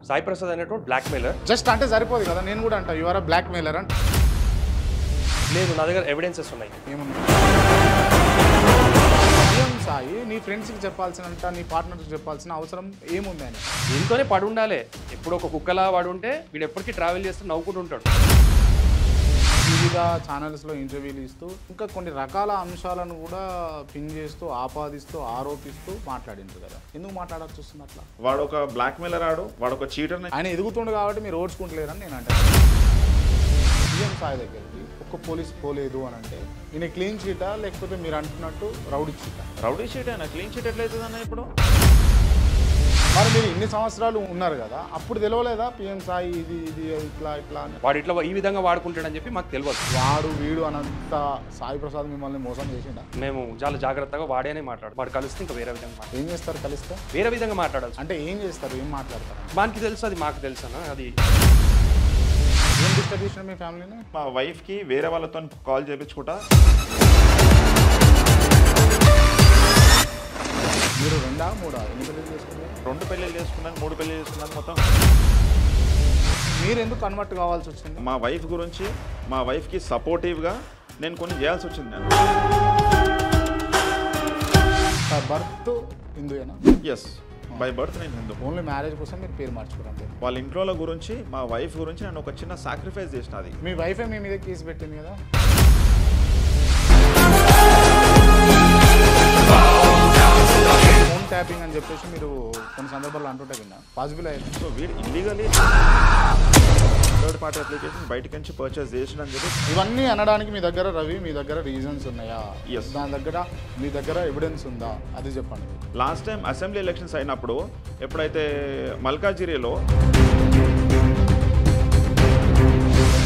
సాయి ప్రసాద్ అనేటువంటి black mailer. Just అంటే సరిపోదు కదా, నేను కూడా అంటా యువర్ బ్లాక్ మెయిలర్ అంటే. లేదు, నా దగ్గర ఎవిడెన్సెస్ ఉన్నాయి. ఏముంది సాయి, నీ ఫ్రెండ్స్కి చెప్పాల్సినంత నీ పార్ట్నర్కి చెప్పాల్సిన అవసరం ఏముంది అని. దీంతోనే పడి ఉండాలి. ఎప్పుడు ఒక కుక్కలా వాడు ఉంటే వీడు ఎప్పటికీ ట్రావెల్ చేస్తూ నవ్వుకుంటూ ఉంటాడు. వివిధ ఛానల్స్లో ఇంటర్వ్యూలు ఇస్తూ ఇంకా కొన్ని రకాల అంశాలను కూడా పింగ్ చేస్తూ ఆపాదిస్తూ ఆరోపిస్తూ మాట్లాడిండ్రు కదా, ఎందుకు మాట్లాడాల్సి వస్తుంది అట్లా? వాడు ఒక బ్లాక్ మెయిలర్, వాడు ఒక చీటర్. ఆయన ఎదుగుతుండు కాబట్టి మీరు ఓడ్చుకుంటలేరని నేను అంటే. సీఎం సాయి దగ్గరికి ఒక్క పోలీస్ పోలేదు అని అంటే ఈయన క్లీన్ షీటా లేకపోతే మీరు అంటున్నట్టు రౌడీ షీటా? రౌడీ షీట్ అయినా క్లీన్ షీట్ ఎట్లయితుందన్న ఇప్పుడు? మరి మీరు ఇన్ని సంవత్సరాలు ఉన్నారు కదా, అప్పుడు తెలియలేదా పిఎం సాయి ఇది ఇది ఇట్లా ఇట్లా అని? వాడు ఇట్లా ఈ విధంగా వాడుకుంటాడని చెప్పి మాకు తెలియదు. వాడు వీడు అనంత సాయి ప్రసాద్ మిమ్మల్ని మోసం చేసిండా? మేము చాలా జాగ్రత్తగా వాడేనే మాట్లాడు. వాడు కలిస్తే ఇంకా వేరే విధంగా మాట్లాడు. ఏం చేస్తారు కలిస్తే? వేరే విధంగా మాట్లాడాల్సి అంటే ఏం చేస్తారు, ఏం మాట్లాడతారు? మనకి తెలుసు, అది మాకు తెలుసు అన్న. అది ఏం డిస్టర్బ్ చేసిన మీ ఫ్యామిలీని? మా వైఫ్కి వేరే వాళ్ళతో కాల్ చేయించుకుంటా. మీరు రెండా మూడా ఎన్ని పెళ్ళిళ్ళు చేసుకున్నారు? 2 పెళ్ళిళ్ళు చేసుకున్నాను, 3 పెళ్ళిళ్ళు చేసుకున్నాను మొత్తం. మీరు ఎందుకు కన్వర్ట్ కావాల్సి వచ్చింది? మా వైఫ్ గురించి, మా వైఫ్కి సపోర్టివ్గా నేను కొన్ని చేయాల్సి వచ్చింది. నేను బర్త్ హిందూయేనా? ఎస్, బై బర్త్ నేను హిందూ. ఓన్లీ మ్యారేజ్ కోసం మీరు పేరు మార్చుకోరు అంతే. వాళ్ళ ఇంట్లో గురించి, మా వైఫ్ గురించి నేను ఒక చిన్న సాక్రిఫైస్ చేసిన. అది మీ వైఫే మీ మీద కేసు పెట్టింది కదా? ఫోన్ ట్యాపింగ్ అని చెప్పేసి మీరు కొన్ని సందర్భాల్లో అంటుంటే విన్నా, పాసిబుల్ అయ్యింది. సో వీడు ఇల్లీగలీ థర్డ్ పార్టీ అప్లికేషన్ బయటకి నుంచి పర్చేస్ చేసిన అని చెప్పి ఇవన్నీ అనడానికి మీ దగ్గర రవి, మీ దగ్గర రీజన్స్ ఉన్నాయా? Yes. దాని దగ్గర మీ దగ్గర ఎవిడెన్స్ ఉందా? అది చెప్పండి. లాస్ట్ టైం అసెంబ్లీ ఎలక్షన్స్ అయినప్పుడు ఎప్పుడైతే మల్కాజిరిలో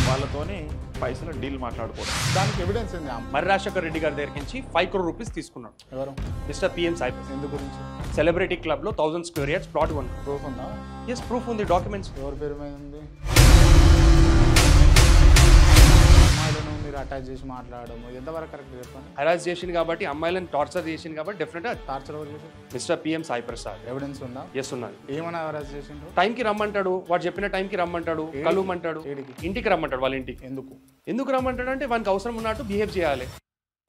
వాళ్ళతోని పైసలు డీల్ మాట్లాడుకోవడం, దానికి ఎవిడెన్స్ ఏంది? మర్రి రాజశేఖర్ రెడ్డి గారి దగ్గర నుంచి 5 crore రూపీస్ తీసుకున్నాడు ఎవరు? Mister PM Sai. ఎందుకు గురించి? సెలబ్రిటీ క్లబ్లో 1000 square yards ప్లాట్ కొన్నాడు. ప్రూఫ్ ఉందా? ఎస్, ప్రూఫ్ ఉంది, డాక్యుమెంట్స్. ఎవరి పేరు మీద ఉంది? అమ్మాయిలను మీరు అటాచ్ చేసి మాట్లాడడం ఎంతవరకు కరెక్ట్ చెప్పండి? హరాస్ చేసింది కాబట్టి, అమ్మాయిలను టార్చర్ చేసింది కాబట్టి డెఫినెట్గా టార్చర్ ఎవరు చేసి? Mister PM Sai Prasad. Evidence ఉందా? ఎస్ ఉన్నది. ఏమైనా అరెస్ట్ చేసిండ్రు? టైంకి రమ్మంటాడు, వాడు చెప్పిన టైంకి రమ్మంటాడు, కలువమంటాడు, ఇంటికి రమ్మంటాడు. వాళ్ళ ఇంటికి ఎందుకు రమ్మంటాడు అంటే వానికి అవసరం ఉన్నట్టు బిహేవ్ చేయాలి.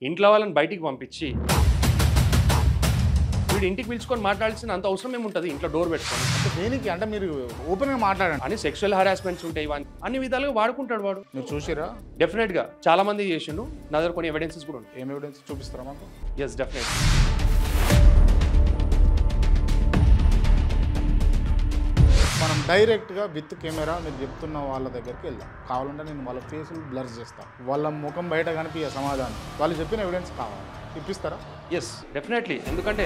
ఇంట్లో వాళ్ళని బయటికి పంపించి వీడు ఇంటికి పిలుచుకొని మాట్లాడాల్సిన అంత అవసరం ఏముంటుంది ఇంట్లో డోర్ పెట్టుకొని? అంటే దేనికి అంటే మీరు ఓపెన్గా మాట్లాడండి. అని సెక్షువల్ హరాస్మెంట్స్ ఉంటాయి, ఇవన్నీ అన్ని విధాలుగా వాడుకుంటాడు వాడు. మీరు చూసిరా? డెఫినెట్గా చాలా మంది చేసిండు. నా దగ్గర కొన్ని ఎవిడెన్సెస్ కూడా ఉంటాయి. ఏం ఎవిడెన్స్ చూపిస్తారా మాకు? Yes, definite. మనం డైరెక్ట్గా విత్ కెమెరా మీరు చెప్తున్న వాళ్ళ దగ్గరికి వెళ్దాం. కావాలంటే నేను వాళ్ళ ఫేసులు బ్లర్ చేస్తాను, వాళ్ళ ముఖం బయట కనిపించే సమాధానం, వాళ్ళు చెప్పిన ఎవిడెన్స్ కావాలి, ఇప్పిస్తారా? Yes, definitely. ఎందుకంటే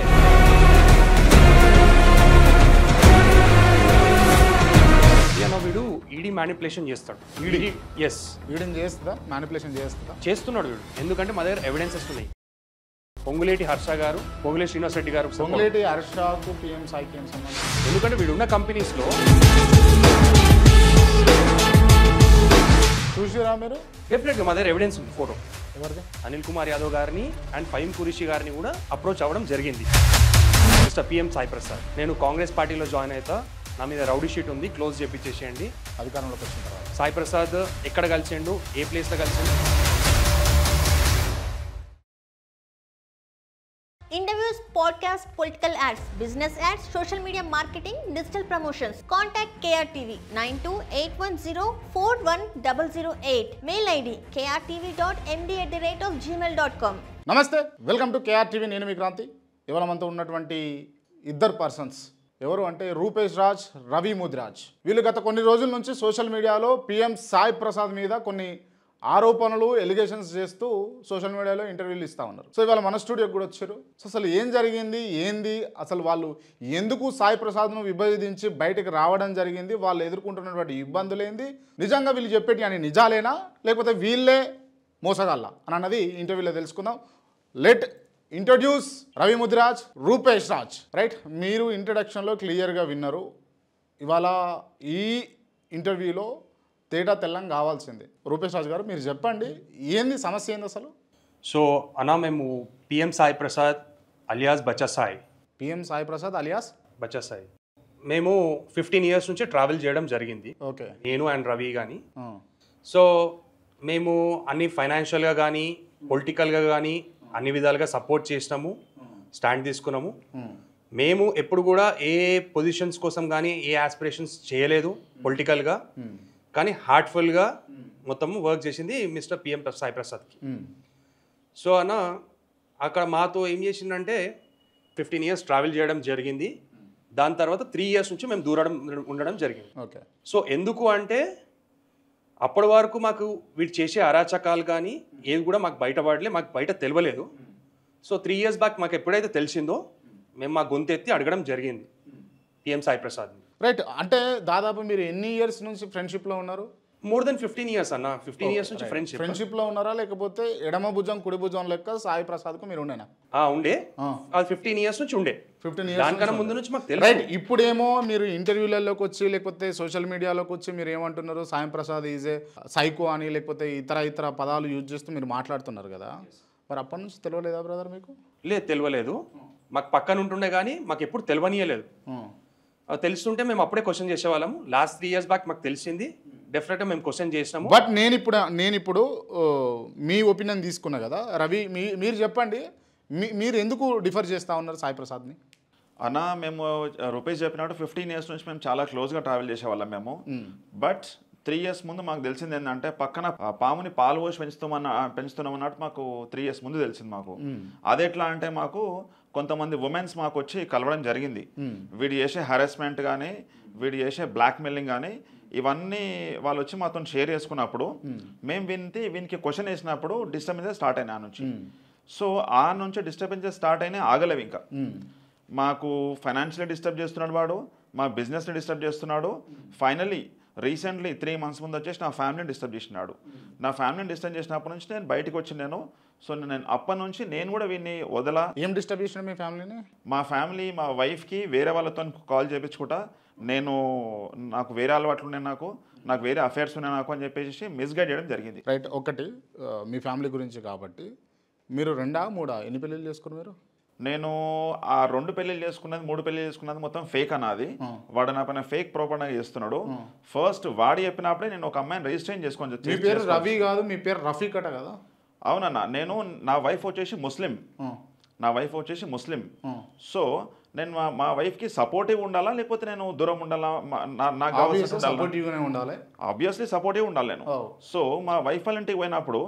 వీడు ఈడీ మ్యానిపులేషన్ చేస్తాడు. ఈడీ ఎస్, వీడిని చేస్తుందా? మ్యానిపులేషన్ చేస్తుందా? చేస్తున్నాడు వీడు. ఎందుకంటే మా దగ్గర ఎవిడెన్సెస్ ఉన్నాయి. పొంగులేటి హర్ష గారు, పొంగులేటి శ్రీనివాస్ రెడ్డి గారు. పొంగులేటి హర్షకు పిఎం సాయికి ఏం సంబంధం? ఎందుకంటే వీడు ఉన్న కంపెనీస్లో చూసిరా మీరు? డెఫినెట్గా మా దగ్గర ఎవిడెన్స్ ఉంది. ఫోటో ఎవరిది? అనిల్ కుమార్ యాదవ్ గారిని అండ్ ఫహీం ఖురేషీ గారిని కూడా అప్రోచ్ అవ్వడం జరిగింది. మిస్టర్ పిఎం సాయి ప్రసాద్, నేను కాంగ్రెస్ పార్టీలో జాయిన్ అవుతా, నా మీద రౌడీ షీట్ ఉంది, క్లోజ్ చేపించేసేయండి. అధికారంలోకి వచ్చిన తర్వాత సాయి ప్రసాద్ ఎక్కడ కలిసిండు, ఏ ప్లేస్లో కలిసిండు? Interviews, podcasts, political ads, business ads, social media marketing, digital promotions. Contact KRTV 9281041008. Mail ID krtv.md@gmail.com. నమస్తే, వెల్కమ్ టు కేఆర్టీవీ. నేను మీ క్రాంతి. ఇవాళ మనతో ఉన్నటువంటి ఇద్దరు పర్సన్స్ ఎవరు అంటే రూపేష్ రాజ్, రవి ముదిరాజ్. వీళ్ళు గత కొన్ని రోజుల నుంచి సోషల్ మీడియాలో పిఎం సాయి ప్రసాద్ మీద కొన్ని ఆరోపణలు, ఎలిగేషన్స్ చేస్తూ సోషల్ మీడియాలో ఇంటర్వ్యూలు ఇస్తూ ఉన్నారు. సో ఇవాళ మన స్టూడియోకి కూడా వచ్చారు. సో అసలు ఏం జరిగింది, ఏంది, అసలు వాళ్ళు ఎందుకు సాయి ప్రసాద్ను విభజించి బయటకు రావడం జరిగింది, వాళ్ళు ఎదుర్కొంటున్నటువంటి ఇబ్బందులు ఏంది, నిజంగా వీళ్ళు చెప్పేటి అని నిజాలేనా లేకపోతే వీళ్ళే మోసగాళ్ళ అని అన్నది ఇంటర్వ్యూలో తెలుసుకుందాం. Let introduce Ravi Mudiraj, Rupesh Raj. Right, మీరు ఇంట్రడక్షన్లో క్లియర్గా విన్నారు. ఇవాళ ఈ ఇంటర్వ్యూలో తేడా తెల్లం కావాల్సిందే. రూపేష్ రాజ్ గారు, మీరు చెప్పండి, ఏంది సమస్య ఏంది అసలు? సో అన్నా, మేము పిఎం సాయి ప్రసాద్ అలియాస్ బచ్చా సాయి. పిఎం సాయి ప్రసాద్ అలియాస్ బచ్చా సాయి మేము 15 years నుంచి ట్రావెల్ చేయడం జరిగింది, ఓకే. నేను అండ్ రవి కానీ. సో మేము అన్ని ఫైనాన్షియల్గా కానీ పొలిటికల్గా కానీ అన్ని విధాలుగా సపోర్ట్ చేసినాము, స్టాండ్ తీసుకున్నాము. మేము ఎప్పుడు కూడా ఏ పొజిషన్స్ కోసం కానీ ఏ ఆస్పిరేషన్స్ చేయలేదు పొలిటికల్గా, కానీ హార్ట్ఫుల్గా మొత్తం వర్క్ చేసింది మిస్టర్ పిఎం సాయి ప్రసాద్కి. సో అన్న అక్కడ మాతో ఏం చేసిందంటే 15 years ట్రావెల్ చేయడం జరిగింది. దాని తర్వాత 3 years నుంచి మేము దూరం ఉండడం జరిగింది. ఓకే. సో ఎందుకు అంటే అప్పటి వరకు మాకు వీడు చేసే అరాచకాలు కానీ ఏవి కూడా మాకు బయటపడలే, మాకు బయట తెలియలేదు. సో 3 years బ్యాక్ మాకు ఎప్పుడైతే తెలిసిందో మేము మా గొంతు ఎత్తి అడగడం జరిగింది పిఎం సాయి ప్రసాద్ని. రైట్. అంటే దాదాపు మీరు ఎన్ని ఇయర్స్ నుంచి ఫ్రెండ్షిప్లో ఉన్నారు? మోర్ దెన్ 15 years అన్న. 15 years నుంచి ఫ్రెండ్షిప్లో ఉన్నారా, లేకపోతే ఎడమ భుజం కుడి భుజం లెక్క సాయి ప్రసాద్కు మీరు ఉండేనా? ఉండే. అది 15 years నుంచి ఉండే. 15 years దానికన్నా ముందు నుంచి మాకు తెలుసు. రైట్. ఇప్పుడేమో మీరు ఇంటర్వ్యూలలోకి వచ్చి లేకపోతే సోషల్ మీడియాలోకి వచ్చి మీరు ఏమంటున్నారు, Sai Prasad is a psycho అని లేకపోతే ఇతర పదాలు యూజ్ చేస్తూ మీరు మాట్లాడుతున్నారు కదా. మరి అప్పటి నుంచి తెలియలేదా బ్రదర్ మీకు? లేదు, తెలియలేదు. మాకు పక్కన ఉంటుండే కానీ మాకు ఎప్పుడు తెలియనియలేదు. తెలుస్తుంటే మేము అప్పుడే క్వశ్చన్ చేసేవాళ్ళము. లాస్ట్ 3 years బ్యాక్ మాకు తెలిసింది, డెఫినెట్గా మేము క్వశ్చన్ చేసినాము. బట్ నేను ఇప్పుడు మీ ఒపీనియన్ తీసుకున్నా కదా రవి, మీరు చెప్పండి, మీరు ఎందుకు డిఫర్ చేస్తూ ఉన్నారు సాయి ప్రసాద్ని? అన్న మేము రూపేష్ చెప్పినట్టు 15 years నుంచి మేము చాలా క్లోజ్గా ట్రావెల్ చేసేవాళ్ళం మేము. బట్ 3 years ముందు మాకు తెలిసింది ఏంటంటే పక్కన పాముని పాలు పోసి పెంచుతున్నాం అన్నట్టు మాకు 3 years ముందు తెలిసింది మాకు. అది ఎట్లా అంటే మాకు కొంతమంది ఉమెన్స్ మాకు వచ్చి కలవడం జరిగింది. వీడు చేసే హెరాస్మెంట్ కానీ వీడు చేసే బ్లాక్మెయిలింగ్ కానీ ఇవన్నీ వాళ్ళు వచ్చి మాతో షేర్ చేసుకున్నప్పుడు మేము వీనికి క్వశ్చన్ వేసినప్పుడు డిస్టర్బెన్సెస్ స్టార్ట్ అయినాయి ఆ నుంచి. సో ఆ నుంచి డిస్టర్బెన్సెస్ స్టార్ట్ అయినాయి, ఆగలేవు ఇంకా. మాకు ఫైనాన్షియల్లీ డిస్టర్బ్ చేస్తున్నాడు వాడు, మా బిజినెస్ని డిస్టర్బ్ చేస్తున్నాడు. ఫైనల్లీ రీసెంట్లీ 3 months ముందు వచ్చేసి నా ఫ్యామిలీని డిస్టర్బ్ చేసినాడు. నా ఫ్యామిలీని డిస్టర్బ్ చేసినప్పటి నుంచి నేను బయటకు వచ్చి సో నేను అప్పటి నుంచి నేను కూడా వీడిని వదలా. ఏం డిస్టర్బ్ చేసిన మీ ఫ్యామిలీని? మా ఫ్యామిలీ మా వైఫ్కి వేరే వాళ్ళతో కాల్ చేయించుకుంటా, నాకు వేరే అలవాట్లు ఉన్నాయి, నాకు వేరే అఫేర్స్ ఉన్నాయి నాకు అని చెప్పేసి మిస్గైడ్ చేయడం జరిగింది. రైట్. ఒకటి మీ ఫ్యామిలీ గురించి కాబట్టి మీరు 2 3 ఎన్ని పెళ్ళిళ్ళు చేసుకున్నారు మీరు? నేను ఆ 2 పెళ్ళిళ్ళు చేసుకున్నది 3 పెళ్ళిళ్ళు చేసుకున్నది మొత్తం ఫేక్ అన్నది. వాడు నా పైన ఫేక్ ప్రోపగండా చేస్తున్నాడు. ఫస్ట్ వాడు చెప్పినప్పుడే నేను ఒక అమ్మాయిని రిజిస్ట్రేషన్ చేసుకొని. మీ పేరు రవి కాదు, మీ పేరు రఫీక్ అట కదా? అవునన్నా. నా వైఫ్ వచ్చేసి ముస్లిం. సో నేను మా వైఫ్కి సపోర్టివ్ ఉండాలా లేకపోతే నేను దూరం ఉండాలా? నాకు ఆబ్వియస్లీ సపోర్టివ్ ఉండాలి నేను. సో మా వైఫ్ వాళ్ళ ఇంటికి పోయినప్పుడు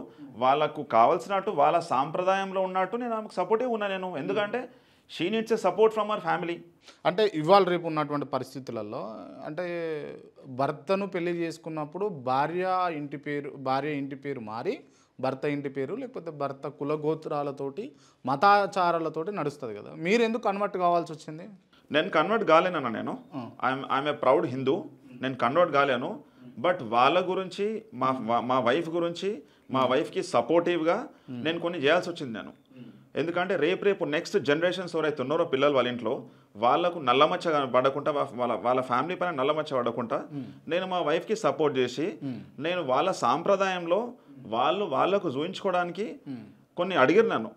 వాళ్ళకు కావాల్సినట్టు వాళ్ళ సాంప్రదాయంలో ఉన్నట్టు నేను ఆమెకు సపోర్టివ్ ఉన్నా నేను. ఎందుకంటే she needs a support from our family. అంటే ఇవాళ రేపు ఉన్నటువంటి పరిస్థితులలో అంటే భర్తను పెళ్లి చేసుకున్నప్పుడు భార్య ఇంటి పేరు మారి భర్త ఇంటి పేరు లేకపోతే భర్త కులగోత్రాలతోటి మతాచారాలతోటి నడుస్తుంది కదా. మీరు ఎందుకు కన్వర్ట్ కావాల్సి వచ్చింది? నేను కన్వర్ట్ కాలేనన్నా. I'm a proud Hindu. నేను కన్వర్ట్ కాలేను. బట్ వాళ్ళ గురించి మా వైఫ్ గురించి మా వైఫ్కి సపోర్టివ్గా నేను కొన్ని చేయాల్సి వచ్చింది నేను. ఎందుకంటే రేపు నెక్స్ట్ జనరేషన్స్ ఎవరైతే ఉన్నారో పిల్లలు వాళ్ళ ఇంట్లో వాళ్ళకు నల్లమచ్చ పడకుండా వాళ్ళ ఫ్యామిలీ పైన నల్లమచ్చ పడకుండా నేను మా వైఫ్కి సపోర్ట్ చేసి నేను వాళ్ళ సాంప్రదాయంలో వాళ్ళకు చూపించుకోవడానికి కొన్ని అడిగారు నన్ను.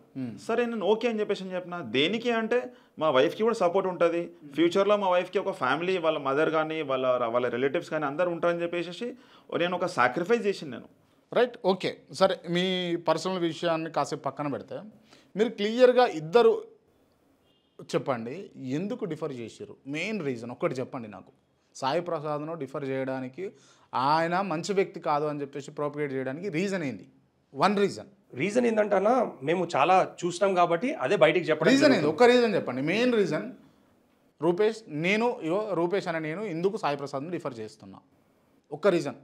సరే నేను ఓకే అని చెప్పిన. దేనికి అంటే మా వైఫ్కి కూడా సపోర్ట్ ఉంటుంది, ఫ్యూచర్లో మా వైఫ్కి ఒక ఫ్యామిలీ వాళ్ళ మదర్ కానీ వాళ్ళ రిలేటివ్స్ కానీ అందరు ఉంటారని చెప్పేసి నేను ఒక సాక్రిఫైస్ చేసింది నేను. రైట్. ఓకే. సరే, మీ పర్సనల్ విషయాన్ని కాసేపు పక్కన పెడితే మీరు క్లియర్గా ఇద్దరు చెప్పండి ఎందుకు డిఫర్ చేశారు? మెయిన్ రీజన్ ఒక్కటి చెప్పండి నాకు. సాయి ప్రసాద్ను డిఫర్ చేయడానికి, ఆయన మంచి వ్యక్తి కాదు అని చెప్పేసి ప్రోపగేట్ చేయడానికి రీజన్ ఏంది? రీజన్ ఏంటంటే అన్న మేము చాలా చూసినాం కాబట్టి అదే బయటికి చెప్పండి. రీజన్ ఏంది? ఒక్క రీజన్ చెప్పండి. మెయిన్ రీజన్ రూపేష్ అనే నేను ఎందుకు సాయి ప్రసాద్ని డిఫర్ చేస్తున్నా, ఒక్క రీజన్.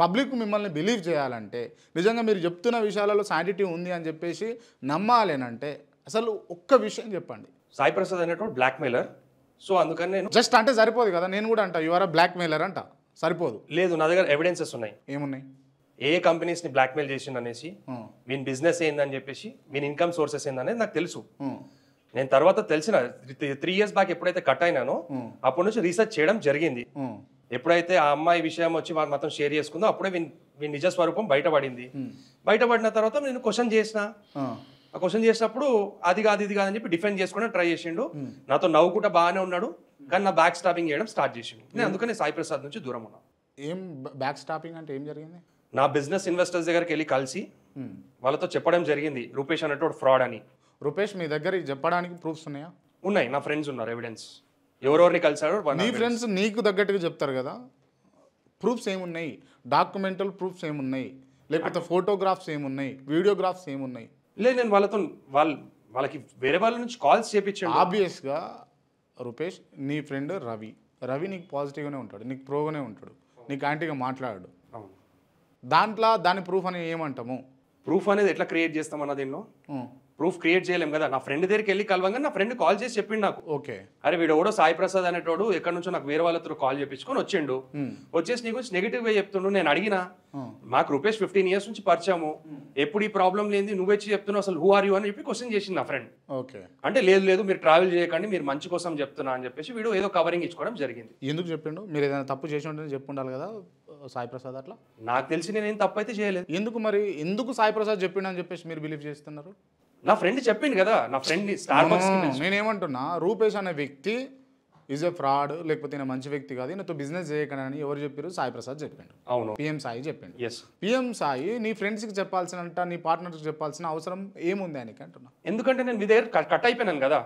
పబ్లిక్ మిమ్మల్ని బిలీవ్ చేయాలంటే, నిజంగా మీరు చెప్తున్న విషయాలలో శాంటిటీ ఉంది అని చెప్పేసి నమ్మాలేనంటే అసలు ఒక్క విషయం చెప్పండి. సాయి ప్రసాద్ అనేటువంటి బ్లాక్మెయిలర్. సో అందుకని నేను జస్ట్ అంటే సరిపోదు కదా. నేను కూడా అంట యు ఆర్ అ బ్లాక్మెయిలర్ అంట, సరిపోదు. లేదు, నా దగ్గర ఎవిడెన్సెస్ ఉన్నాయి. ఏమున్నాయి? ఏ కంపెనీస్ని బ్లాక్మెయిల్ చేసిండు అనేసి, వీని బిజినెస్ ఏందని చెప్పేసి, వీని ఇన్కమ్ సోర్సెస్ ఏందనేది నాకు తెలుసు. నేను తర్వాత తెలిసిన 3 years బ్యాక్ ఎప్పుడైతే కట్ అయినానో అప్పటి నుంచి రీసెర్చ్ చేయడం జరిగింది. ఎప్పుడైతే ఆ అమ్మాయి విషయం వచ్చి వాళ్ళు మొత్తం షేర్ చేసుకుందో అప్పుడే వీని నిజ స్వరూపం బయటపడింది. బయటపడిన తర్వాత నేను క్వశ్చన్ చేసిన. ఆ క్వశ్చన్ చేసినప్పుడు అది కాదు ఇది కాదని చెప్పి డిఫెండ్ చేసుకోవడానికి ట్రై చేసిండు. నాతో నవ్వుకుంటా బాగానే ఉన్నాడు, కానీ నా బ్యాక్ స్టాపింగ్ చేయడం స్టార్ట్ చేసిండు. నేను అందుకని సాయి ప్రసాద్ నుంచి దూరం ఉన్నా. ఏం బ్యాక్ స్టాపింగ్ అంటే ఏం జరిగింది? నా బిజినెస్ ఇన్వెస్టర్స్ దగ్గరికి వెళ్ళి కలిసి వాళ్ళతో చెప్పడం జరిగింది రూపేష్ అన్నట్టు ఫ్రాడ్ అని. రూపేష్ మీ దగ్గర చెప్పడానికి ప్రూఫ్స్ ఉన్నాయా? ఉన్నాయి, నా ఫ్రెండ్స్ ఉన్నారు, ఎవిడెన్స్. ఎవరెవరిని కలిసాడో నీ ఫ్రెండ్స్ నీకు తగ్గట్టుగా చెప్తారు కదా, ప్రూఫ్స్ ఏమున్నాయి? డాక్యుమెంటల్ ప్రూఫ్స్ ఏమున్నాయి? లేకపోతే ఫోటోగ్రాఫ్స్ ఏమున్నాయి? వీడియోగ్రాఫ్స్ ఏమున్నాయి? లేదు, నేను వాళ్ళతో వాళ్ళకి వేరే వాళ్ళ నుంచి కాల్స్ చేపించాను. ఆబ్వియస్గా రూపేష్ నీ ఫ్రెండ్ రవి నీకు పాజిటివ్గానే ఉంటాడు, నీకు ప్రోగానే ఉంటాడు, నీకు యాంటీగా మాట్లాడాడు. దాని ప్రూఫ్ అని ఏమంటాము? ప్రూఫ్ అనేది ఎట్లా క్రియేట్ చేస్తామన్న దీనిలో ప్రూఫ్ క్రియేట్ చేయలేం కదా. నా ఫ్రెండ్ దగ్గరికి వెళ్ళి కలవంగా నా ఫ్రెండ్ కాల్ చేసి చెప్పిండు నాకు, ఓకే అరే వీడు ఎవడో సాయి ప్రసాద్ అనేటోడు ఎక్కడి నుంచో నాకు వేరే వాళ్ళతో కాల్ చేపించుకొని వచ్చిండు, వచ్చేసి నీ గురించి నెగిటివ్ గా చెప్తుండు. నేను అడిగినా, మాకు రూపేష్ 15 years నుంచి పరిచయము, ఎప్పుడు ఈ ప్రాబ్లం లేని నువ్వు వచ్చి చెప్తున్నావు, అసలు హూ ఆర్ యూ అని చెప్పి క్వశ్చన్ చేసింది నా ఫ్రెండ్. ఓకే అంటే లేదు మీరు ట్రావెల్ చేయకండి, మీరు మంచి కోసం చెప్తున్నా అని చెప్పేసి వీడు ఏదో కవరింగ్ ఇచ్చుకోవడం జరిగింది. ఎందుకు చెప్పిండు? మీరు ఏదైనా తప్పు చేసి ఉంటే చెప్పి ఉండాలి కదా సాయి ప్రసాద్. అట్లా నాకు తెలిసి నేనేం తప్పు అయితే చేయలేదు. ఎందుకు సాయి ప్రసాద్ చెప్పిండు అని చెప్పేసి మీరు బిలీవ్ చేస్తున్నారు? నా ఫ్రెండ్ చెప్పింది కదా, నా ఫ్రెండ్ నేనేమంటున్నా, రూపేష్ అనే వ్యక్తి ఈజ్ ఎ ఫ్రాడ్, లేకపోతే ఈయన మంచి వ్యక్తి కాదు, ఈయనతో బిజినెస్ చేయకండి అని ఎవరు చెప్పారు? సాయి ప్రసాద్ చెప్పిండు. అవును, పిఎం సాయి చెప్పిండు. ఎస్, పిఎం సాయి నీ ఫ్రెండ్స్కి చెప్పాల్సిన, నీ పార్ట్నర్కి చెప్పాల్సిన అవసరం ఏముంది ఆయనకి అంటున్నా? ఎందుకంటే నేను మీ దగ్గర కట్ అయిపోయినాను కదా.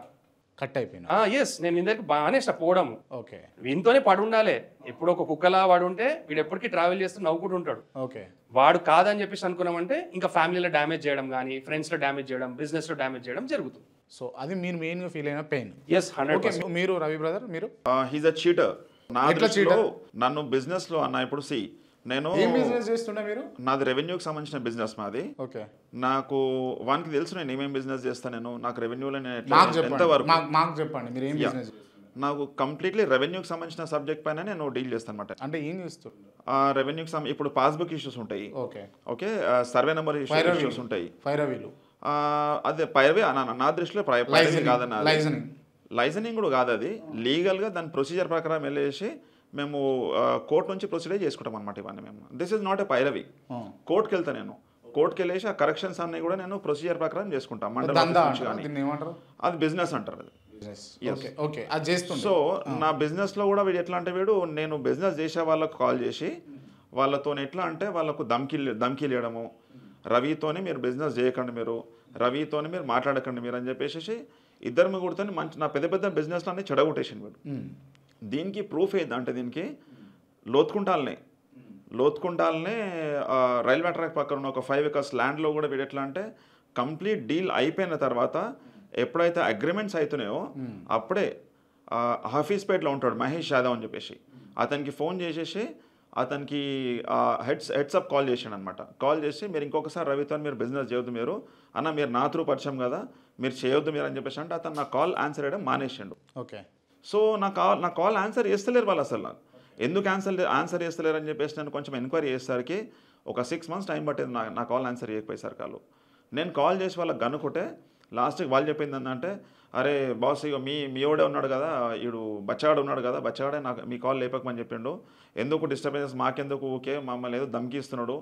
కట్ అయిపోయినా? ఎస్, నేను మీ దగ్గర బాగానే పోవడం. ఓకే, వీనితోనే పడి ఉండాలి. ఎప్పుడు ఒక కుక్కలా వాడు ఉంటే వీడు ఎప్పటికీ ట్రావెల్ చేస్తూ నవ్వుకుంటూ ఉంటాడు. ఓకే, వాడు కాదని చెప్పేసి అనుకున్నామంటే ఇంకా ఫ్యామిలీలో డ్యామేజ్ చేయడం కానీ, ఫ్రెండ్స్లో డ్యామేజ్ చేయడం, బిజినెస్లో డ్యామేజ్ చేయడం జరుగుతుంది. సో అది మీరు మెయిన్గా ఫీల్ అయిన పెయిన్. ఎస్, 100%. మీరు రవి బ్రదర్, మీరు హీజ్ అ చీటర్. నా దృష్టిలో నన్ను బిజినెస్ లో అన్న ఇప్పుడు నేను ఏం బిజినెస్ చేస్తుండే మీరు? నాది రెవెన్యూకి సంబంధించిన బిజినెస్ మాది. ఓకే, నాకు వానికి తెలుసు నేను ఏమేం బిజినెస్ చేస్తాను. నేను నాకు రెవెన్యూలో ఎంతవరకు మాకు చెప్పండి, మీరు ఏం బిజినెస్? నాకు కంప్లీట్లీ రెవెన్యూకి సంబంధించిన సబ్జెక్ట్ పైన నేను డీల్ చేస్తాను అనమాట. అంటే ఏం చేస్తారు? రెవెన్యూకి ఇప్పుడు పాస్బుక్ ఇష్యూస్ ఉంటాయి, okay okay, survey number issues ఉంటాయి. పైరవీలు అదే పైరవీ నా దృష్టిలో పైరవీ కాదన్న, లైజనింగ్ కూడా కాదు. అది లీగల్గా దాని ప్రొసీజర్ ప్రకారం వెళ్ళేసి మేము కోర్టు నుంచి ప్రొసీడర్ చేసుకుంటాం అనమాట. ఇవన్నీ మేము దిస్ ఇస్ నాట్ ఏ పైరవి. కోర్టుకి వెళ్తా, నేను కోర్టుకి వెళ్ళేసి ఆ కరెక్షన్స్ అన్ని కూడా నేను ప్రొసీజర్ ప్రకారం చేసుకుంటాం. మండలం అది బిజినెస్ అంటారు. సో నా బిజినెస్ లో కూడా వీడు ఎట్లా అంటే, వీడు నేను బిజినెస్ చేసే వాళ్ళకు కాల్ చేసి వాళ్ళతో ఎట్లా అంటే వాళ్ళకు ధమ్కీలు ఇవ్వడము, రవితోనే మీరు బిజినెస్ చేయకండి, మీరు రవితోనే మీరు మాట్లాడకండి మీరు అని చెప్పేసి ఇద్దరు ముగ్గురితో మంచి నా పెద్ద పెద్ద బిజినెస్లో అన్ని చెడగొట్టేసింది వీడు. దీనికి ప్రూఫ్ ఏంటంటే, దీనికి లోతుకుంటాలనే రైల్వే ట్రాక్ పక్కన ఉన్న ఒక 5 acres ల్యాండ్లో కూడా వీడు ఎట్లా అంటే కంప్లీట్ డీల్ అయిపోయిన తర్వాత ఎప్పుడైతే అగ్రిమెంట్స్ అవుతున్నాయో అప్పుడే హఫీజ్పేట్లో ఉంటాడు మహేష్ యాదవ్ అని చెప్పేసి, అతనికి ఫోన్ చేసేసి అతనికి హెడ్సప్ కాల్ చేసాడు అనమాట. కాల్ చేసి మీరు ఇంకొకసారి రవితో మీరు బిజినెస్ చేయొద్దు, మీరు అన్న మీరు నా త్రూ పరిచయం కదా, మీరు చేయొద్దు మీరు అని చెప్పేసి అంటే అతను నా కాల్ ఆన్సర్ చేయడం మానేసిండు. ఓకే, సో నా కాల్ ఆన్సర్ చేస్తలేరు వాళ్ళు. అసలు ఎందుకు ఆన్సర్ చేస్తలేరు అని చెప్పేసి నేను కొంచెం ఎంక్వైరీ చేసేసరికి ఒక 6 months టైం పట్టేది నా కాల్ ఆన్సర్ చేయకపోయేసరికి వాళ్ళు. నేను కాల్ చేసి వాళ్ళకి కనుక్కుంటే లాస్ట్కి వాళ్ళు చెప్పింది ఏంటంటే, అరే బాస్ ఇక మీవాడే ఉన్నాడు కదా, వీడు బచ్చగాడు ఉన్నాడు కదా, బచ్చగాడే నాకు మీ కాల్ లేపకమని చెప్పిండు, ఎందుకు డిస్టర్బెన్సెస్ మాకెందుకు, ఊకే మమ్మల్ని ఏదో ధమ్కిస్తున్నాడు,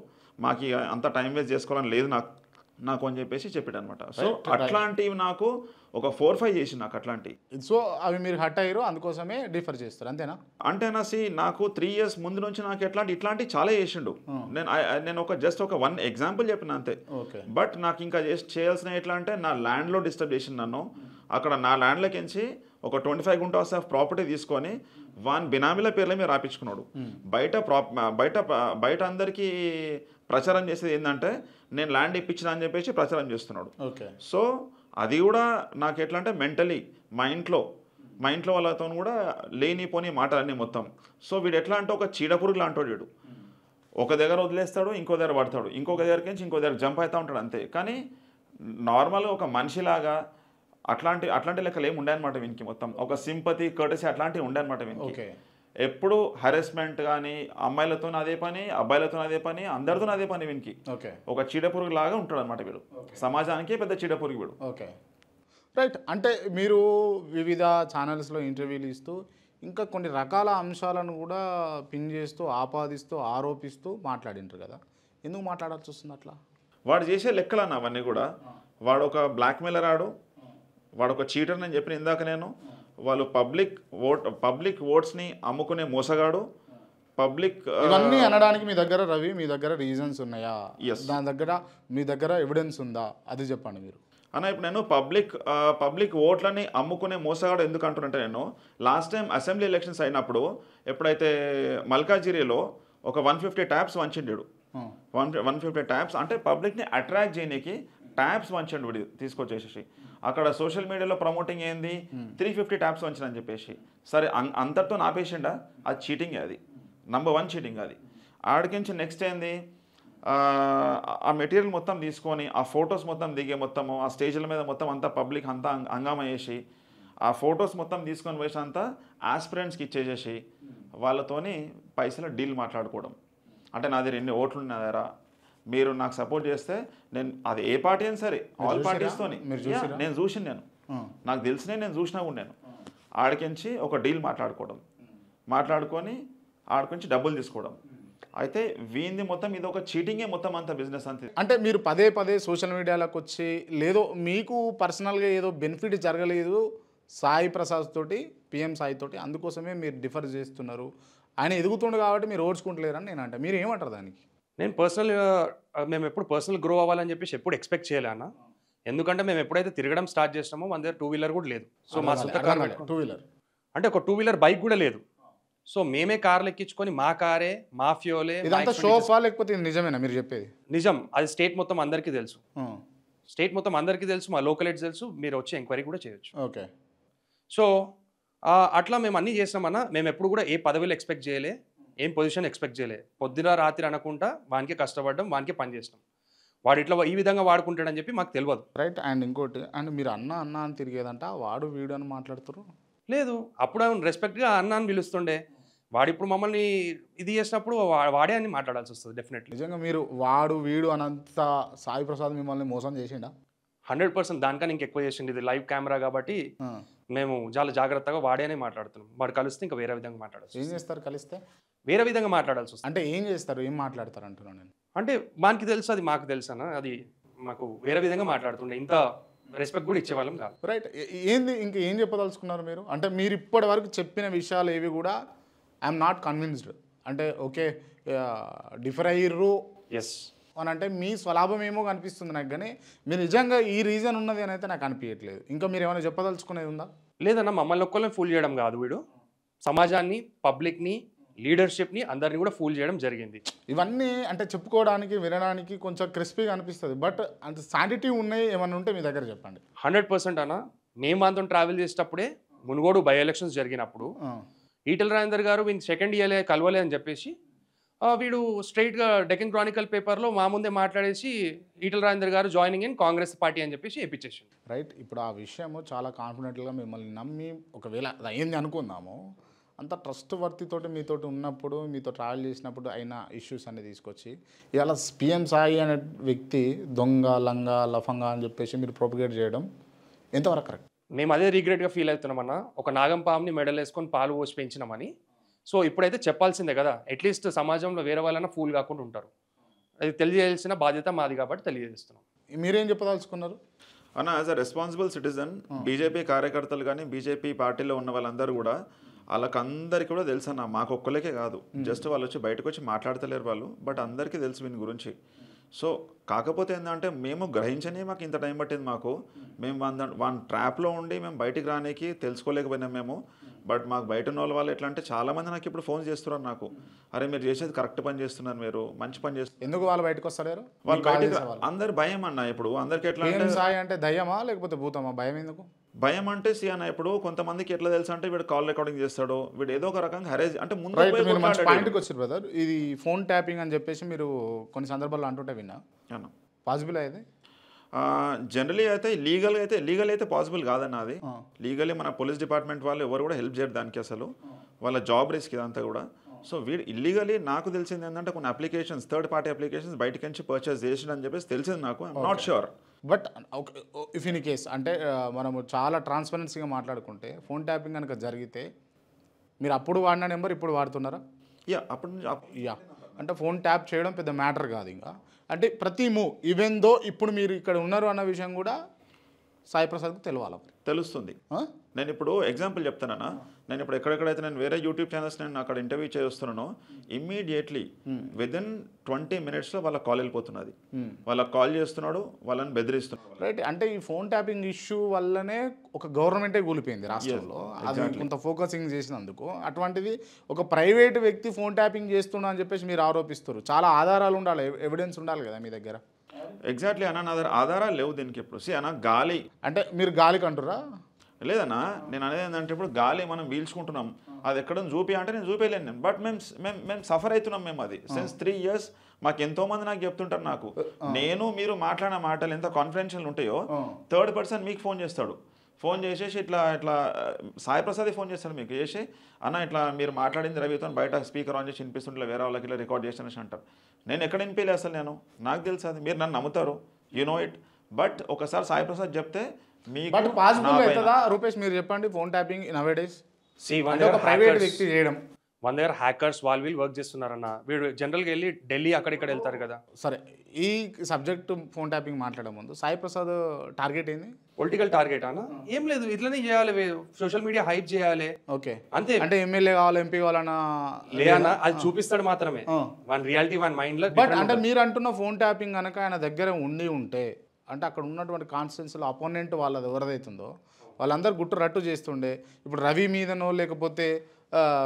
మాకు అంత టైం వేస్ట్ చేసుకోవాలని లేదు నాకు అని చెప్పేసి చెప్పాడు అనమాట. సో అట్లాంటివి నాకు ఒక 4-5 చేసి నాకు అట్లాంటివి. సో అవి మీరు హట్ అయ్యారు, అందుకోసమే డిఫర్ చేస్తారు అంతేనా? అంటేనా నాకు 3 years ముందు నుంచి నాకు ఇట్లాంటివి చాలా చేసిండు. నేను ఒక 1 example చెప్పిన అంతే. బట్ నాకు ఇంకా చేయాల్సిన ఎట్లా అంటే, నా ల్యాండ్లో డిస్టర్బ్ చేసిండు నన్ను. అక్కడ నా ల్యాండ్లోకించి ఒక 25 guntahs ఆఫ్ ప్రాపర్టీ తీసుకొని వాన్ బినామీల పేర్ల మీద రాపించుకున్నాడు. బయట అందరికీ ప్రచారం చేసేది ఏంటంటే నేను ల్యాండ్ ఇప్పించిన అని చెప్పేసి ప్రచారం చేస్తున్నాడు. సో అది కూడా నాకు ఎట్లా అంటే మెంటలీ మా ఇంట్లో వాళ్ళతో కూడా లేనిపోని మాటలన్నీ మొత్తం. సో వీడు ఎట్లా అంటే ఒక చీడపురుగు లాంటాడు వీడు. ఒక దగ్గర వదిలేస్తాడు, ఇంకో దగ్గర పడతాడు, ఇంకొక దగ్గరికి నుంచి ఇంకో దగ్గర జంప్ అవుతూ ఉంటాడు అంతే. కానీ నార్మల్గా ఒక మనిషిలాగా అట్లాంటి లెక్కలు ఏమి ఉండే వీనికి. మొత్తం ఒక సింపతి కర్టసీ అట్లాంటివి ఉండే అనమాట వీనికి. ఎప్పుడు హెరాస్మెంట్ కానీ అమ్మాయిలతో అదే పని, అబ్బాయిలతో అదే పని, అందరితో అదే పని వీనికి. ఒక చీడపురుగు లాగా ఉంటాడు అనమాట వీడు. సమాజానికి పెద్ద చీడపురుగు వీడు. Okay, right. అంటే మీరు వివిధ ఛానల్స్లో ఇంటర్వ్యూలు ఇస్తూ ఇంకా కొన్ని రకాల అంశాలను కూడా పిన్ చేస్తూ ఆపాదిస్తూ ఆరోపిస్తూ మాట్లాడింటారు కదా, ఎందుకు మాట్లాడాల్సి వస్తుంది అట్లా? వాడు చేసే లెక్కలు అన్న అవన్నీ కూడా. వాడు ఒక బ్లాక్మెయిలర్, వాడు ఒక చీటర్ అని చెప్పిన ఇందాక నేను. వాళ్ళు పబ్లిక్ ఓట్స్ని అమ్ముకునే మోసగాడు. పబ్లిక్ ఇవన్నీ అనడానికి మీ దగ్గర రవి మీ దగ్గర రీజన్స్ ఉన్నాయా? Yes. దాని దగ్గర మీ దగ్గర ఎవిడెన్స్ ఉందా? అది చెప్పండి మీరు. అన్న ఇప్పుడు నేను పబ్లిక్ ఓట్లని అమ్ముకునే మోసగాడు ఎందుకు అంటున్నంటే, నేను లాస్ట్ టైం అసెంబ్లీ ఎలక్షన్స్ అయినప్పుడు ఎప్పుడైతే మల్కాజిరిలో ఒక 150 ట్యాప్స్ వంచిండు. 150 ట్యాప్స్ అంటే పబ్లిక్ని అట్రాక్ట్ చేయడానికి ట్యాప్స్ వంచండి వీడు తీసుకొచ్చేసి. అక్కడ సోషల్ మీడియాలో ప్రమోటింగ్ ఏంది 350 ట్యాప్స్ వంచని చెప్పేసి. సరే అంతటితో ఆపేసిండా? అది చీటింగ్, అది నంబర్ 1 చీటింగ్. అది ఆడికించి నెక్స్ట్ ఏంది, ఆ మెటీరియల్ మొత్తం తీసుకొని ఆ ఫొటోస్ మొత్తం దిగే మొత్తము ఆ స్టేజ్ల మీద మొత్తం అంతా పబ్లిక్ అంతా హంగామా చేసి ఆ ఫొటోస్ మొత్తం తీసుకొని వేసి అంతా ఆస్పిరెంట్స్కి ఇచ్చేసేసి వాళ్ళతోని పైసల డీల్ మాట్లాడుకోవడం. అంటే నాది 2 ఓట్లు ఉన్నారా, మీరు నాకు సపోర్ట్ చేస్తే నేను, అది ఏ పార్టీ అయినా సరే ఆల్ పార్టీస్తోని నేను చూసిన, నాకు తెలిసినే నేను చూసినా కూడా నేను ఆడికించి ఒక డీల్ మాట్లాడుకొని ఆడికించి డబ్బులు తీసుకోవడం. అయితే వీంది మొత్తం ఇది ఒక చీటింగే మొత్తం అంత బిజినెస్ అంతే. అంటే మీరు పదే సోషల్ మీడియాలోకి వచ్చి లేదో మీకు పర్సనల్గా ఏదో బెనిఫిట్ జరగలేదు సాయి ప్రసాద్ తోటి, పిఎం సాయి తోటి, అందుకోసమే మీరు డిఫర్ చేస్తున్నారు, ఆయన ఎదుగుతుండు కాబట్టి మీరు ఓడ్చుకుంటలేరని నేను అంటే, మీరు ఏమంటారు దానికి? నేను మేము ఎప్పుడు పర్సనల్ గ్రో అవ్వాలని చెప్పేసి ఎప్పుడు ఎక్స్పెక్ట్ చేయలే అన్న. ఎందుకంటే మేము ఎప్పుడైతే తిరగడం స్టార్ట్ చేసినామో మన దగ్గర 2 వీలర్ కూడా లేదు. సో మా సొంత కార్ 2 వీలర్ అంటే ఒక 2 వీలర్ బైక్ కూడా లేదు. సో మేమే కార్లు ఎక్కించుకొని మా కారే మా ఫ్యూలే. ఇదంతా షో ఆఫా లేకపోతే ఇది నిజమేనా మీరు చెప్పేది? నిజం. అది స్టేట్ మొత్తం అందరికీ తెలుసు. మా లోకల్ హెడ్స్ తెలుసు. మీరు వచ్చి ఎంక్వైరీ కూడా చేయొచ్చు. ఓకే. సో అట్లా మేము అన్నీ చేసినామన్నా. మేము ఎప్పుడు కూడా ఏ పదవిలో ఎక్స్పెక్ట్ చేయలే, ఏం పొజిషన్ ఎక్స్పెక్ట్ చేయలే. పొద్దున రాత్రి అనకుండా వానికి కష్టపడడం, వానికి పని చేసినాం. వాడు ఇట్లా ఈ విధంగా వాడుకుంటాడని చెప్పి మాకు తెలియదు. రైట్. అండ్ ఇంకోటి, అండ్ మీరు అన్న అని తిరిగేదంట, వాడు వీడు అని మాట్లాడుతారు. లేదు, అప్పుడు రెస్పెక్ట్గా అన్న అని పిలుస్తుండే. వాడు ఇప్పుడు మమ్మల్ని ఇది చేసినప్పుడు వాడే అని మాట్లాడాల్సి వస్తుంది డెఫినెట్లీ. నిజంగా మీరు వాడు వీడు అనంత సాయి ప్రసాద్ మిమ్మల్ని మోసం చేసిండా? 100%. దానికన్నా ఇంకెక్కువ చేసింది. ఇది లైవ్ కెమెరా కాబట్టి మేము చాలా జాగ్రత్తగా వాడే అని మాట్లాడుతున్నాం. వాడు కలిస్తే ఇంకా వేరే విధంగా మాట్లాడాల్సి. ఏం చేస్తారు కలిస్తే? వేరే విధంగా మాట్లాడాల్సి వస్తుంది. అంటే ఏం చేస్తారు, ఏం మాట్లాడతారు అంటున్నాను నేను. అంటే వానికి తెలుసు, అది మాకు తెలుసు అన్న. అది మాకు వేరే విధంగా మాట్లాడుతుండే. ఇంత రెస్పెక్ట్ కూడా ఇచ్చేవాళ్ళం కాదు. రైట్. ఏంది ఇంకా ఏం చెప్పదలుచుకున్నారు మీరు? అంటే మీరు ఇప్పటి వరకు చెప్పిన విషయాలు ఏవి కూడా ఐఎమ్ నాట్ కన్విన్స్డ్. అంటే ఓకే డిఫర్ అయ్యిర్రు ఎస్ అని అంటే మీ స్వలాభం ఏమో కనిపిస్తుంది నాకు, కానీ మీరు నిజంగా ఈ రీజన్ ఉన్నది అని అయితే నాకు అనిపించట్లేదు. ఇంకా మీరు ఏమైనా చెప్పదలుచుకునేది ఉందా? లేదన్న, మమ్మల్ని ఒక్కళ్ళని ఫూల్ చేయడం కాదు వీడు. సమాజాన్ని, పబ్లిక్ని, లీడర్షిప్ని అందరినీ కూడా ఫూల్ చేయడం జరిగింది. ఇవన్నీ అంటే చెప్పుకోవడానికి వినడానికి కొంచెం క్రిస్పీగా అనిపిస్తుంది, బట్ అంత శాంటిటీ ఉన్నాయి ఏమన్నా ఉంటే మీ దగ్గర చెప్పండి. 100% అన్న. మేము మనతో ట్రావెల్ చేసేటప్పుడే మునుగోడు బై ఎలక్షన్స్ జరిగినప్పుడు ఈటెల రాజేందర్ గారు వీళ్ళు సెకండ్ ఇయర్లే కలవలే అని చెప్పేసి వీడు స్ట్రైట్గా డెక్కన్ క్రానికల్ పేపర్లో మా ముందే మాట్లాడేసి ఈటెల రాజేందర్ గారు జాయినింగ్ ఇన్ కాంగ్రెస్ పార్టీ అని చెప్పేసి వేయించేసిండు. రైట్. ఇప్పుడు ఆ విషయము చాలా కాన్ఫిడెంట్గా మిమ్మల్ని నమ్మి ఒకవేళ అయింది అనుకుందాము, అంత ట్రస్ట్ వర్తితోటి మీతోటి ఉన్నప్పుడు, మీతో ట్రావెల్ చేసినప్పుడు అయిన ఇష్యూస్ అన్ని తీసుకొచ్చి ఇవాళ పిఎం సాయి అనే వ్యక్తి దొంగ, లంగా, లఫంగా అని చెప్పేసి మీరు ప్రొపగేట్ చేయడం ఎంతవరకు కరెక్ట్? మేము అదే రిగ్రెట్గా ఫీల్ అవుతున్నామన్నా. ఒక నాగం పాముని మెడల్ వేసుకొని పాలు పోసి పెంచినామని. సో ఇప్పుడైతే చెప్పాల్సిందే కదా, అట్లీస్ట్ సమాజంలో వేరే వాళ్ళైనా ఫూల్ కాకుండా ఉంటారు. అది తెలియజేయాల్సిన బాధ్యత మాది కాబట్టి తెలియజేస్తున్నాం. మీరేం చెప్పదలుచుకున్నారు అన్న? As a responsible citizen, BJP కార్యకర్తలు కానీ బీజేపీ పార్టీలో ఉన్న వాళ్ళందరూ కూడా, వాళ్ళకందరికీ కూడా తెలుసు అన్న. మాకు ఒక్కరికే కాదు, జస్ట్ వాళ్ళు వచ్చి బయటకు వచ్చి మాట్లాడతలేరు వాళ్ళు, బట్ అందరికీ తెలుసు వీని గురించి. సో కాకపోతే ఏంటంటే మేము గ్రహించని మాకు ఇంత టైం పట్టింది. మేము వన్ ట్రాప్లో ఉండి మేము బయటికి రానికి తెలుసుకోలేకపోయినాం మేము. బట్ మాకు బయట ఉన్న వాళ్ళు ఎట్లా అంటే చాలామంది నాకు ఇప్పుడు ఫోన్ చేస్తున్నారు నాకు, అరే మీరు చేసేది కరెక్ట్ పని చేస్తున్నారు, మీరు మంచి పని చేస్తున్నారు. ఎందుకు వాళ్ళు బయటకు వస్తారు? వాళ్ళు బయటకు అందరు భయం అన్న. ఇప్పుడు అందరికి ఎట్లా అంటే సాయి అంటే దయ్యమా లేకపోతే భూతమా? భయం ఎందుకు? భయం అంటే సి అన్న, ఇప్పుడు కొంతమందికి ఎట్లా తెలుసు అంటే వీడు కాల్ రికార్డింగ్ చేస్తాడు, వీడు ఏదో ఒక రకంగా హరేజ్ అంటే ముందు పాయింట్కి వచ్చారు బ్రదర్. ఇది ఫోన్ ట్యాపింగ్ అని చెప్పేసి మీరు కొన్ని సందర్భాల్లో అంటుంటే విన్నా, పాసిబుల్ అయ్యేది? జనరలీ అయితే లీగల్ అయితే పాసిబుల్ కాదన్న. అది లీగలీ మన పోలీస్ డిపార్ట్మెంట్ వాళ్ళు ఎవరు కూడా హెల్ప్ చేయరు దానికి, అసలు వాళ్ళ జాబ్ రిస్క్ ఇదంతా కూడా. సో వీడు ఇల్లీగలీ నాకు తెలిసింది ఏంటంటే కొన్ని అప్లికేషన్స్, థర్డ్ పార్టీ అప్లికేషన్స్ బయటకి నుంచి పర్చేస్ చేసిందని చెప్పేసి తెలిసింది నాకు. I'm not sure. But if in case అంటే మనము చాలా ట్రాన్స్పరెన్సీగా మాట్లాడుకుంటే ఫోన్ ట్యాపింగ్ కనుక జరిగితే మీరు అప్పుడు వాడిన నెంబర్ ఇప్పుడు వాడుతున్నారా? యా అంటే ఫోన్ ట్యాప్ చేయడం పెద్ద మ్యాటర్ కాదు ఇంకా. అంటే ప్రతి మూవ్ ఈవెన్ దో ఇప్పుడు మీరు ఇక్కడ ఉన్నారు అన్న విషయం కూడా సాయి ప్రసాద్కి తెలుస్తుంది. నేను ఇప్పుడు ఎగ్జాంపుల్ చెప్తానన్నా, నేను ఇప్పుడు ఎక్కడెక్కడైతే నేను వేరే యూట్యూబ్ ఛానల్స్ నేను అక్కడ ఇంటర్వ్యూ చేస్తున్నానో ఇమ్మీడియట్లీ విదిన్ 20 minutesలో వాళ్ళకి కాల్ వెళ్ళిపోతున్నది. వాళ్ళకి కాల్ చేస్తున్నాడు, వాళ్ళని బెదిరిస్తున్నాడు. రైట్. అంటే ఈ ఫోన్ ట్యాపింగ్ ఇష్యూ వల్లనే ఒక గవర్నమెంటే కూలిపోయింది రాష్ట్రంలో. అది కొంత ఫోకసింగ్ చేసినందుకు. అటువంటిది ఒక ప్రైవేట్ వ్యక్తి ఫోన్ ట్యాపింగ్ చేస్తున్నా అని చెప్పేసి మీరు ఆరోపిస్తారు. చాలా ఆధారాలు ఉండాలి, ఎవిడెన్స్ ఉండాలి కదా మీ దగ్గర. ఎగ్జాక్ట్లీ అన్న, నా దగ్గర ఆధారాలు లేవు దీనికి. ఇప్పుడు అన్న గాలి అంటే మీరు గాలికి అంటురా? లేదన్నా, నేను అనేది ఏంటంటే ఇప్పుడు గాలి మనం పీల్చుకుంటున్నాం, అది ఎక్కడ చూపి అంటే నేను చూపించలేను నేను. బట్ మేము సఫర్ అవుతున్నాం మేము. అది సిన్స్ 3 years మాకు ఎంతోమంది నాకు చెప్తుంటారు. నాకు నేను మీరు మాట్లాడిన మాటలు ఎంత కాన్ఫిడెన్షియల్ ఉంటాయో, థర్డ్ పర్సన్ మీకు ఫోన్ చేస్తాడు. ఫోన్ చేసేసి ఇట్లా సాయి ప్రసాద్ ఫోన్ చేస్తాడు మీకు చేసి, అన్న ఇట్లా మీరు మాట్లాడింది రవితో బయట స్పీకర్ ఆన్ చేసి వినిపిస్తుంటే వేరే వాళ్ళకి ఇలా రికార్డ్ చేస్తానని అంటారు. నేను ఎక్కడ వినిపించలే అసలు, నాకు తెలుసు అది. మీరు నన్ను నమ్ముతారు, యు నో ఇట్. బట్ ఒకసారి సాయి ప్రసాద్ చెప్తే బట్ పాసిబుల్ అవుతుందా రూపేష్? మీరు చెప్పండి. ఫోన్ ట్యాపింగ్ నవేడేస్ ఒక ప్రైవేట్ వ్యక్తి చేయడం, మన దగ్గర హ్యాకర్స్ వాళ్ళు వీళ్ళు వర్క్ చేస్తున్నారన్న. వీడు జనరల్గా వెళ్ళి ఢిల్లీ అక్కడిక్కడ వెళ్తారు కదా. సరే, ఈ సబ్జెక్ట్ ఫోన్ ట్యాపింగ్ మాట్లాడే ముందు సాయి ప్రసాద్ టార్గెట్ ఏంది? పొలిటికల్ టార్గెట్ అన్న ఏం లేదు, ఇట్లనే చేయాలి, సోషల్ మీడియా హైప్ చేయాలి. ఓకే, అంతే. అంటే ఎమ్మెల్యే కావాలి, ఎంపీ కావాలన్నా లేదన్న, అది చూపిస్తాడు మాత్రమే. మన రియాలిటీ మన మైండ్ లో. బట్ అంటే మీరు అంటున్న ఫోన్ ట్యాపింగ్ కనుక ఆయన దగ్గర ఉంటే అంటే అక్కడ ఉన్నటువంటి కాన్స్టిట్యున్సీలో అపోనెంట్ వాళ్ళది ఎవరిదైతుందో వాళ్ళందరూ గుట్టు రట్టు చేస్తుండే. ఇప్పుడు రవి మీదనో లేకపోతే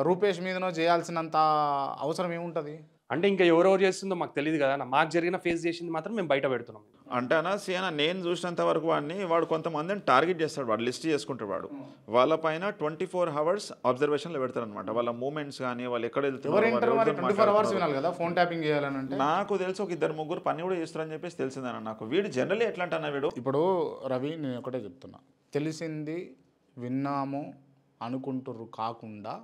రూపేష్ మీదనో చేయాల్సినంత అవసరం ఏముంటుంది? అంటే ఇంకా ఎవరెవరు చేస్తుందో మాకు తెలియదు కదా. మాకు జరిగిన ఫేస్ చేసింది మాత్రం మేము బయట పెడుతున్నాం. అంటే అన్న సియానా, నేను చూసినంత వరకు వాడు కొంతమందిని టార్గెట్ చేస్తాడు, వాడు లిస్ట్ చేసుకుంటాడు. వాడు వాళ్ళపైన 24 hours అబ్జర్వేషన్లో పెడతారు అనమాట. వాళ్ళ మూమెంట్స్ కానీ వాళ్ళు ఎక్కడ వెళ్తున్నారు. ఫోన్ ట్యాపింగ్ చేయాలని నాకు తెలిసి ఒక 2-3 పని కూడా చేస్తారని చెప్పేసి తెలిసిందన్న నాకు. వీడు జనరల్లీ ఎట్లా అంటున్నా వీడు. ఇప్పుడు రవి, నేను ఒకటే చెప్తున్నా, తెలిసింది విన్నాము అనుకుంటుర్రు కాకుండా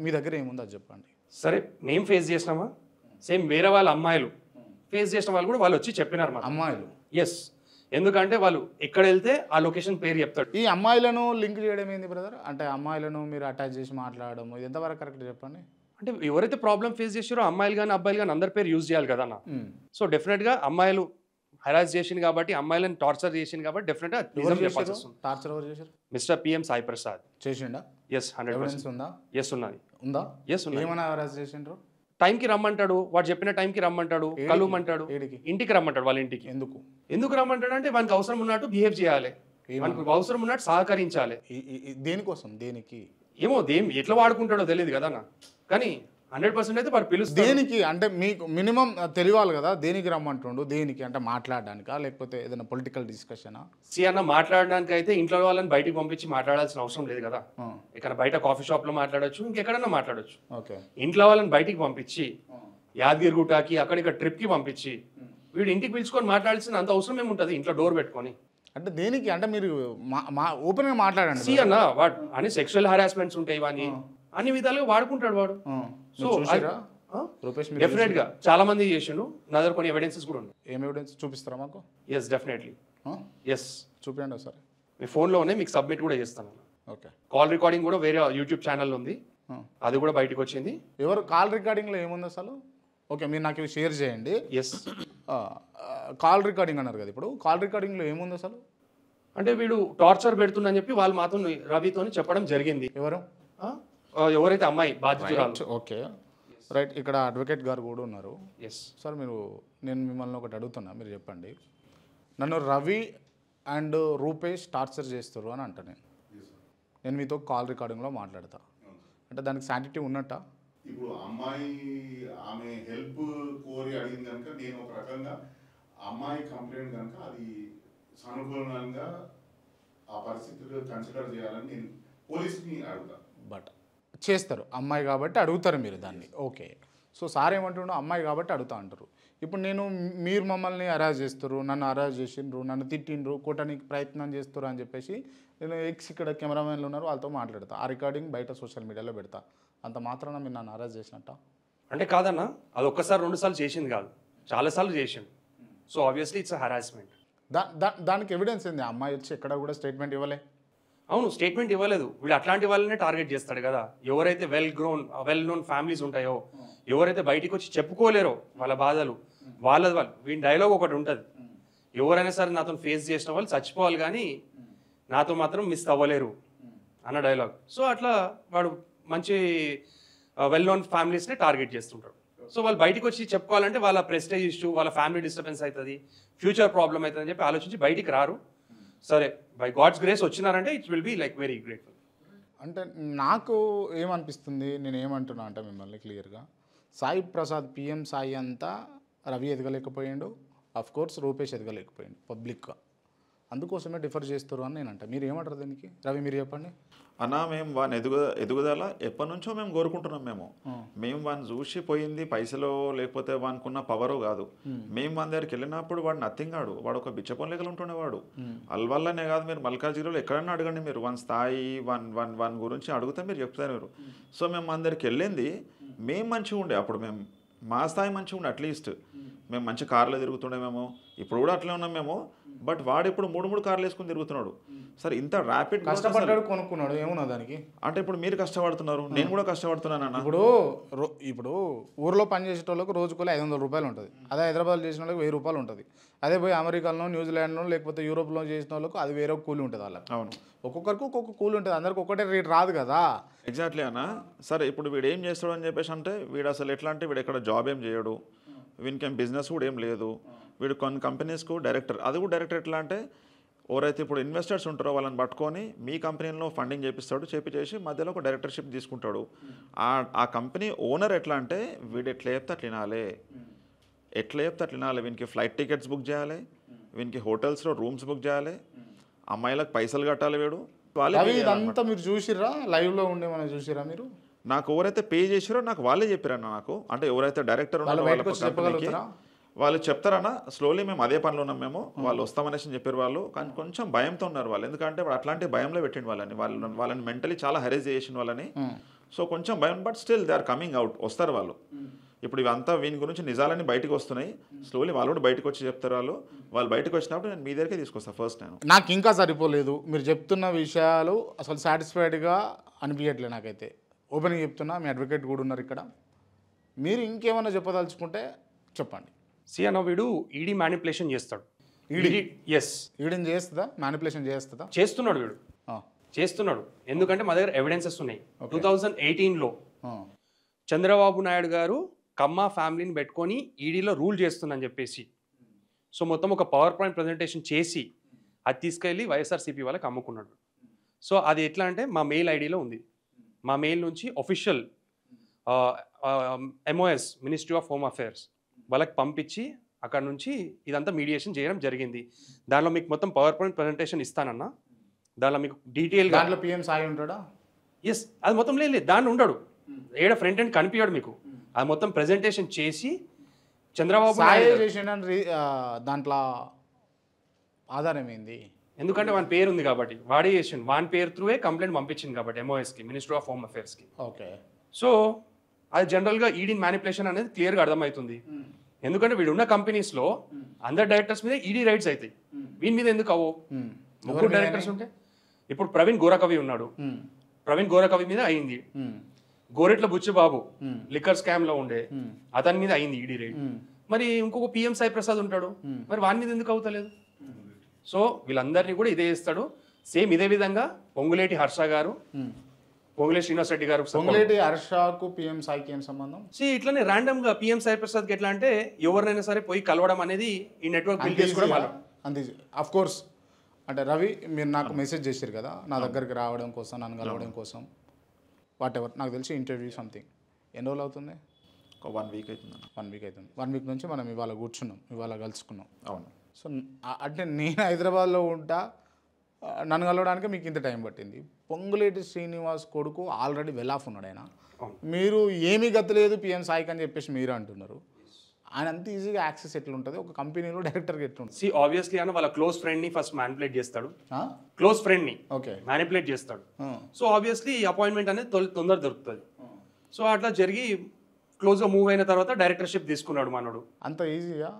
మీ దగ్గర ఏముందో అది చెప్పండి. సరే, మేము ఫేస్ చేసినామా? సేమ్ వేరే వాళ్ళ అమ్మాయిలు ఫేస్ చేసిన వాళ్ళు కూడా వాళ్ళు వచ్చి చెప్పినారు. మా అమ్మాయిలు? ఎస్. ఎందుకంటే వాళ్ళు ఎక్కడ వెళ్తే ఆ లొకేషన్ పేరు చెప్తాడు. ఈ అమ్మాయిలను లింక్ చేయడం ఏంది బ్రదర్? అంటే అమ్మాయిలను మీరు అటాచ్ చేసి మాట్లాడడం ఇది ఎంతవరకు కరెక్ట్ చెప్పండి. అంటే ఎవరైతే ప్రాబ్లం ఫేస్ చేసారో అమ్మాయిలు కానీ అబ్బాయిలు కానీ అందరి పేరు యూజ్ చేయాలి కదా అన్న. సో డెఫినెట్గా అమ్మాయిలు హెరాస్ చేసింది కాబట్టి, అమ్మాయిలను టార్చర్ చేసింది కాబట్టి డెఫినెట్గా టార్చర్ ఎవరు చేశారు? మిస్టర్ PM సాయి ప్రసాద్ చేసిండా? ఎస్, 100% ఉందా? ఎస్ ఉన్నది. ఉందా? ఎస్ ఉన్నది. ఏమైనా హెరాస్ చేసిండ్రు? టైంకి రమ్మంటాడు, వాడు చెప్పిన టైంకి రమ్మంటాడు, కలువమంటాడు, ఇంటికి రమ్మంటాడు. వాళ్ళ ఇంటికి ఎందుకు రమ్మంటాడు అంటే వానికి అవసరం ఉన్నట్టు బిహేవ్ చేయాలి, వానికి అవసరం ఉన్నట్టు సహకరించాలి. దేనికోసం? దేనికి? ఏమో ఎట్లా వాడుకుంటాడో తెలియదు కదా అన్న. కానీ 100% అయితే వాడు పిలుస్తాడు. దేనికి అంటే మీకు మినిమం తెలియాలి కదా. దేనికి రమ్మంటుండు? దేనికి అంటే మాట్లాడడానికా లేకపోతే ఏదైనా పొలిటికల్ డిస్కషనా? అన్న మాట్లాడడానికి అయితే ఇంట్లో వాళ్ళని బయటికి పంపించి మాట్లాడాల్సిన అవసరం లేదు కదా. ఇక్కడ బయట కాఫీ షాప్ లో మాట్లాడొచ్చు, ఇంకెక్కడన్నా మాట్లాడొచ్చు. ఓకే, ఇంట్లో వాళ్ళని బయటికి పంపించి యాదగిరి గుట్టకి అక్కడిక్కడ ట్రిప్ కి పంపించి వీడు ఇంటికి పిలుచుకొని మాట్లాడాల్సిన అంత అవసరం ఏముంటది ఇంట్లో డోర్ పెట్టుకొని? అంటే దేనికి? అంటే మీరు ఓపెన్ గా మాట్లాడండి. అన్న వాడు అని సెక్షువల్ హరాస్మెంట్స్ ఉంటాయి, వాని అన్ని విధాలుగా వాడుకుంటాడు వాడు. సో డెఫినెట్ గా చాలా మంది చేసిండు. నా దగ్గర కొన్ని ఎవిడెన్సెస్ కూడా ఉన్నాయి. ఏం ఎవిడెన్స్ చూపిస్తారా మాకు? Yes, definitely. ఎస్, చూపించండి ఒకసారి. మీ ఫోన్లో ఉన్నాయి, మీకు సబ్మిట్ కూడా చేస్తాను. ఓకే, కాల్ రికార్డింగ్ కూడా వేరే యూట్యూబ్ ఛానల్ ఉంది, అది కూడా బయటకు వచ్చింది. ఎవరు కాల్ రికార్డింగ్లో ఏముంది అసలు? ఓకే, మీరు నాకు ఇవి షేర్ చేయండి. ఎస్, కాల్ రికార్డింగ్ అన్నారు కదా, ఇప్పుడు కాల్ రికార్డింగ్లో ఏముంది అసలు? అంటే వీడు టార్చర్ పెడుతుందని చెప్పి వాళ్ళు మాత్రం రవితో చెప్పడం జరిగింది. ఎవరైతే అమ్మాయి బాధితురాలు. Okay, right. ఇక్కడ అడ్వకేట్ గారు కూడా ఉన్నారు. ఎస్ సార్, నేను మిమ్మల్ని ఒకటి అడుగుతున్నా, మీరు చెప్పండి. నన్ను రవి అండ్ రూపేష్ టార్చర్ చేస్తారు అని అంట. నేను మీతో కాల్ రికార్డింగ్లో మాట్లాడతా అంటే దానికి శాంటిటీ ఉన్నట్ట? ఇప్పుడు అమ్మాయి ఆమె హెల్ప్ కోరి అడిగింది కనుక నేను ఒక రకంగా అమ్మాయి కంప్లైంట్ కనుక అది సానుకూలంగా ఆ పరిస్థితులు కన్సిడర్ చేయాలని నేను పోలీస్ని అడుగుతా. బట్ చేస్తారు, అమ్మాయి కాబట్టి అడుగుతారు మీరు దాన్ని. ఓకే, సో సార్ ఏమంటున్నాడు? అమ్మాయి కాబట్టి అడుగుతా అంటారు. ఇప్పుడు మీరు మమ్మల్ని అరెస్ట్ చేస్తారు, నన్ను అరెస్ట్ చేసిండ్రు, నన్ను తిట్టిండ్రు, కొట్టడానికి ప్రయత్నం చేస్తారు అని చెప్పేసి నేను ఇక్కడ కెమెరామెన్లు ఉన్నారు వాళ్ళతో మాట్లాడతా. ఆ రికార్డింగ్ బయట సోషల్ మీడియాలో పెడతా. అంత మాత్రాన మీరు నన్ను అరెస్ట్ చేసినట్ట? అంటే కాదన్నా, అది ఒక్కసారి 2 సార్లు చేసింది కాదు, చాలాసార్లు చేసిండు. So obviously it's harassment. దానికి ఎవిడెన్స్ ఏంది? అమ్మాయి వచ్చి ఎక్కడ కూడా స్టేట్మెంట్ ఇవ్వలే. అవును, స్టేట్మెంట్ ఇవ్వలేదు. వీళ్ళు అట్లాంటి వాళ్ళనే టార్గెట్ చేస్తాడు కదా. ఎవరైతే వెల్ నోన్ ఫ్యామిలీస్ ఉంటాయో, ఎవరైతే బయటికి వచ్చి చెప్పుకోలేరో వాళ్ళ బాధలు, వాళ్ళు వీడి డైలాగ్ ఒకటి ఉంటుంది, ఎవరైనా సరే నాతో ఫేస్ చేసిన వాళ్ళు చచ్చిపోవాలి కానీ నాతో మాత్రం మిస్ అవ్వలేరు. అన్న డైలాగ్. సో అట్లా వాడు మంచి వెల్ నోన్ ఫ్యామిలీస్ని టార్గెట్ చేస్తుంటాడు. సో వాళ్ళు బయటకు వచ్చి చెప్పుకోవాలంటే వాళ్ళ ప్రెస్టేజ్ ఇష్యూ, వాళ్ళ ఫ్యామిలీ డిస్టర్బెన్స్ అవుతుంది, ఫ్యూచర్ ప్రాబ్లం అవుతుంది అని చెప్పి ఆలోచించి బయటికి రారు. సరే బై గాడ్స్ గ్రేస్ వచ్చినారంటే it will be like very grateful. అంటే నాకు ఏమనిపిస్తుంది, నేను ఏమంటున్నా అంటే మిమ్మల్ని క్లియర్గా, సాయి ప్రసాద్ పిఎం సాయి అంతా రవి ఎదగలేకపోయిండు, అఫ్ కోర్స్ రూపేష్ ఎదగలేకపోయిండు పబ్లిక్గా, అందుకోసమే డిఫర్ చేస్తారు అని నేను అంట. మీరు ఏమంటారు దీనికి? రవి మీరు చెప్పండి. అన్నా మేము వాని ఎదుగుదల ఎప్పటి నుంచో మేము కోరుకుంటున్నాం. మేము వాడిని చూసి పోయింది పైసలో లేకపోతే వానికున్న పవరో కాదు. మేము వాని దగ్గరికి వెళ్ళినప్పుడు వాడు నథింగ్ ఆడు, వాడు ఒక బిచ్చపొన్ లెక్కలు ఉంటుండేవాడు. అల్వల్లనే కాదు, మీరు మల్కాజ్గిరిలో ఎక్కడన్నా అడగండి, మీరు వన్ స్థాయి వన్ గురించి అడిగితే మీరు చెప్తారు మీరు. సో మేము మన దగ్గరికి వెళ్ళింది మేము మంచిగా ఉండే, అప్పుడు మేము మా స్థాయి మంచిగా ఉండే, అట్లీస్ట్ మేము మంచి కార్లో తిరుగుతుండే మేము, ఇప్పుడు కూడా అట్లే ఉన్నాం మేము. బట్ వాడు ఇప్పుడు 3 కార్లు వేసుకుని తిరుగుతున్నాడు. సరే ఇంత ర్యాపిడ్ కష్టపడ్డాడు, కొనుక్కున్నాడు, ఏమున్నా దానికి? అంటే ఇప్పుడు మీరు కష్టపడుతున్నారు, నేను కూడా కష్టపడుతున్నాను అన్న. ఇప్పుడు ఊర్లో పని చేసేటోళ్ళకి రోజుకోలే 500 రూపాయలు ఉంటుంది, అదే హైదరాబాద్ చేసిన వాళ్ళకి 1000 రూపాయలు ఉంటుంది. అదే పోయి అమెరికాలో న్యూజిలాండ్లో లేకపోతే యూరోప్లో చేసిన వాళ్ళకు అది వేరే కూలి ఉంటుంది వాళ్ళకి. అవును, ఒక్కొక్కరికి ఒక్కొక్క కూలి ఉంటుంది, అందరికి ఒక్కటే రేట్ రాదు కదా. ఎగ్జాక్ట్లీ అన్న. సరే ఇప్పుడు వీడు ఏం చేస్తాడు అని చెప్పేసి అంటే, వీడు అసలు ఎట్లా అంటే వీడు ఎక్కడ జాబ్ ఏం చేయడు, వీనికి ఏం బిజినెస్ కూడా ఏం లేదు. వీడు కొన్ని కంపెనీస్కు డైరెక్టర్, అది కూడా డైరెక్టర్ ఎట్లా అంటే ఎవరైతే ఇప్పుడు ఇన్వెస్టర్స్ ఉంటారో వాళ్ళని పట్టుకొని మీ కంపెనీలో ఫండింగ్ చేపిస్తాడు, చేసి మధ్యలో ఒక డైరెక్టర్షిప్ తీసుకుంటాడు. ఆ కంపెనీ ఓనర్ ఎట్లా అంటే వీడు ఎట్లా చెప్తే అట్లా వినాలి, వీనికి ఫ్లైట్ టికెట్స్ బుక్ చేయాలి, వీనికి హోటల్స్లో రూమ్స్ బుక్ చేయాలి, అమ్మాయిలకు పైసలు కట్టాలి. వీడు ఇదంతా మీరు చూసిర్రా? లైవ్లో ఉండే మనం చూసిరా మీరు? నాకు ఎవరైతే పే చేసారో నాకు వాళ్ళే చెప్పారన్న. నాకు అంటే ఎవరైతే డైరెక్టర్ ఉన్నారో వాళ్ళు చెప్తారన్న. స్లోలీ మేము అదే పనిలో ఉన్నాం మేము, వాళ్ళు వస్తామనేసి చెప్పారు వాళ్ళు. కానీ కొంచెం భయంతో ఉన్నారు వాళ్ళు, ఎందుకంటే వాడు అట్లాంటి భయంలో పెట్టిండు వాళ్ళని మెంటలీ చాలా హెరేజ్ చేసిన వాళ్ళని. సో కొంచెం భయం, but still they are coming out, వస్తారు వాళ్ళు. ఇప్పుడు ఇవంతా వీని గురించి నిజాలన్నీ బయటకు వస్తున్నాయి. స్లోలీ వాళ్ళు కూడా బయటకు వచ్చి చెప్తారు. వాళ్ళు బయటకు వచ్చినప్పుడు నేను మీ దగ్గరికి తీసుకొస్తాను ఫస్ట్. నాకు ఇంకా సరిపోలేదు మీరు చెప్తున్న విషయాలు, అసలు సాటిస్ఫైడ్గా అనిపించట్లేదు నాకైతే. ఓపెన్గా చెప్తున్నా, మీ అడ్వకేట్ కూడా ఉన్నారు ఇక్కడ, మీరు ఇంకేమైనా చెప్పదలుచుకుంటే చెప్పండి. అన్న వీడు ఈడీ మ్యానిపులేషన్ చేస్తాడు. ఈడీని చేస్తుందా? మ్యానిపులేషన్ చేస్తున్నాడు వీడు, చేస్తున్నాడు. ఎందుకంటే మా దగ్గర ఎవిడెన్సెస్ ఉన్నాయి. 2018లో చంద్రబాబు నాయుడు గారు కమ్మ ఫ్యామిలీని పెట్టుకొని ఈడీలో రూల్ చేస్తుందని చెప్పేసి, సో మొత్తం ఒక పవర్ పాయింట్ ప్రజెంటేషన్ చేసి అది తీసుకెళ్ళి వైఎస్ఆర్సీపీ వాళ్ళకి అమ్ముకున్నాడు. సో అది ఎట్లా అంటే మా మెయిల్ ఐడిలో ఉంది. మా మెయిల్ నుంచి official MOS ministry of home affairs వాళ్ళకి పంపించి అక్కడ నుంచి ఇదంతా మీడియేషన్ చేయడం జరిగింది. దానిలో మీకు మొత్తం పవర్ పాయింట్ ప్రజెంటేషన్ ఇస్తానన్నా, దానిలో మీకు డీటెయిల్గా. దాంట్లో పిఎం సాయి ఉంటాడా? ఎస్, అది మొత్తం లేదు, దాన్ని ఉండడు, ఏడ ఫ్రంట్ ఎండ్ కనిపించాడు మీకు. అది మొత్తం ప్రజెంటేషన్ చేసి చంద్రబాబు దాంట్లో ఆధారం ఏంది? ఎందుకంటే వాని పేరు ఉంది కాబట్టి, వాడే చేసిండు, వాని పేరు త్రూవే కంప్లైంట్ పంపించింది కాబట్టి MOSకి, మినిస్ట్రీ ఆఫ్ హోమ్ అఫేర్స్కి. ఓకే. సో అది జనరల్గా ఈడీ మ్యానిపులేషన్ అనేది క్లియర్గా అర్థమవుతుంది. ఎందుకంటే వీడున్న కంపెనీస్లో అందరు డైరెక్టర్స్ మీద ఈడీ రైట్స్ అవుతాయి, వీని మీద ఎందుకు అవ్వవు? 3 డైరెక్టర్స్ ఉంటే ఇప్పుడు ప్రవీణ్ గోరకవి ఉన్నాడు, ప్రవీణ్ గోరకవి మీద అయింది. గోరెట్ల బుచ్చిబాబు లిక్కర్ స్కామ్ లో ఉండే అతని మీద అయింది ఈడీ రైడ్. మరి ఇంకొక పిఎం సాయి ప్రసాద్ ఉంటాడు, మరి వాని మీద ఎందుకు అవుతలేదు? సో వీళ్ళందరినీ కూడా ఇదే చేస్తాడు. సేమ్ ఇదే విధంగా పొంగులేటి హర్ష గారు, పొంగులేటి శ్రీనివాస్ రెడ్డి గారు. పొంగులేటి హర్షకు పిఎం సాయికి ఏం సంబంధం? ఇట్లానే ర్యాండమ్ గా పిఎం సాయి ప్రసాద్కి ఎట్లా అంటే ఎవరినైనా సరే పోయి కలవడం అనేది ఈ నెట్వర్క్ బిల్డ్ చేసుకోవడం వల్ల. అంతే అఫ్ కోర్స్. అంటే రవి మీరు నాకు మెసేజ్ చేశారు కదా నా దగ్గరికి రావడం కోసం, నన్ను కలవడం కోసం, వాట్ ఎవర్, నాకు తెలిసి ఇంటర్వ్యూ సంథింగ్ ఎన్ని రోజులు అవుతుంది? 1 వీక్ అవుతుంది. 1 వీక్ అవుతుంది. 1 వీక్ నుంచి మనం ఇవాళ కూర్చున్నాం, ఇవాళ కలుసుకున్నాం. అవును. సో అంటే నేను హైదరాబాద్లో ఉంటా, నన్ను కలవడానికి మీకు ఇంత టైం పట్టింది. పొంగులేటి శ్రీనివాస్ కొడుకు ఆల్రెడీ వెల్ ఆఫ్ ఉన్నాడు ఆయన. మీరు ఏమీ గతి లేదు పిఎం సాయికి అని చెప్పేసి మీరు అంటున్నారు. ఆయన అంత ఈజీగా యాక్సెస్ ఎట్లా ఉంటుంది ఒక కంపెనీలో డైరెక్టర్గా ఎట్లా ఉంటుంది? ఆబ్వియస్లీ అన్న వాళ్ళ క్లోజ్ ఫ్రెండ్ని ఫస్ట్ మ్యానిపులేట్ చేస్తాడు, క్లోజ్ ఫ్రెండ్ని మ్యానిపులేట్ చేస్తాడు. సో ఆబ్వియస్లీ అపాయింట్మెంట్ అనేది తొందర దొరుకుతుంది. సో అట్లా జరిగి క్లోజ్గా మూవ్ అయిన తర్వాత డైరెక్టర్షిప్ తీసుకున్నాడు మనోడు. అంత ఈజీగా?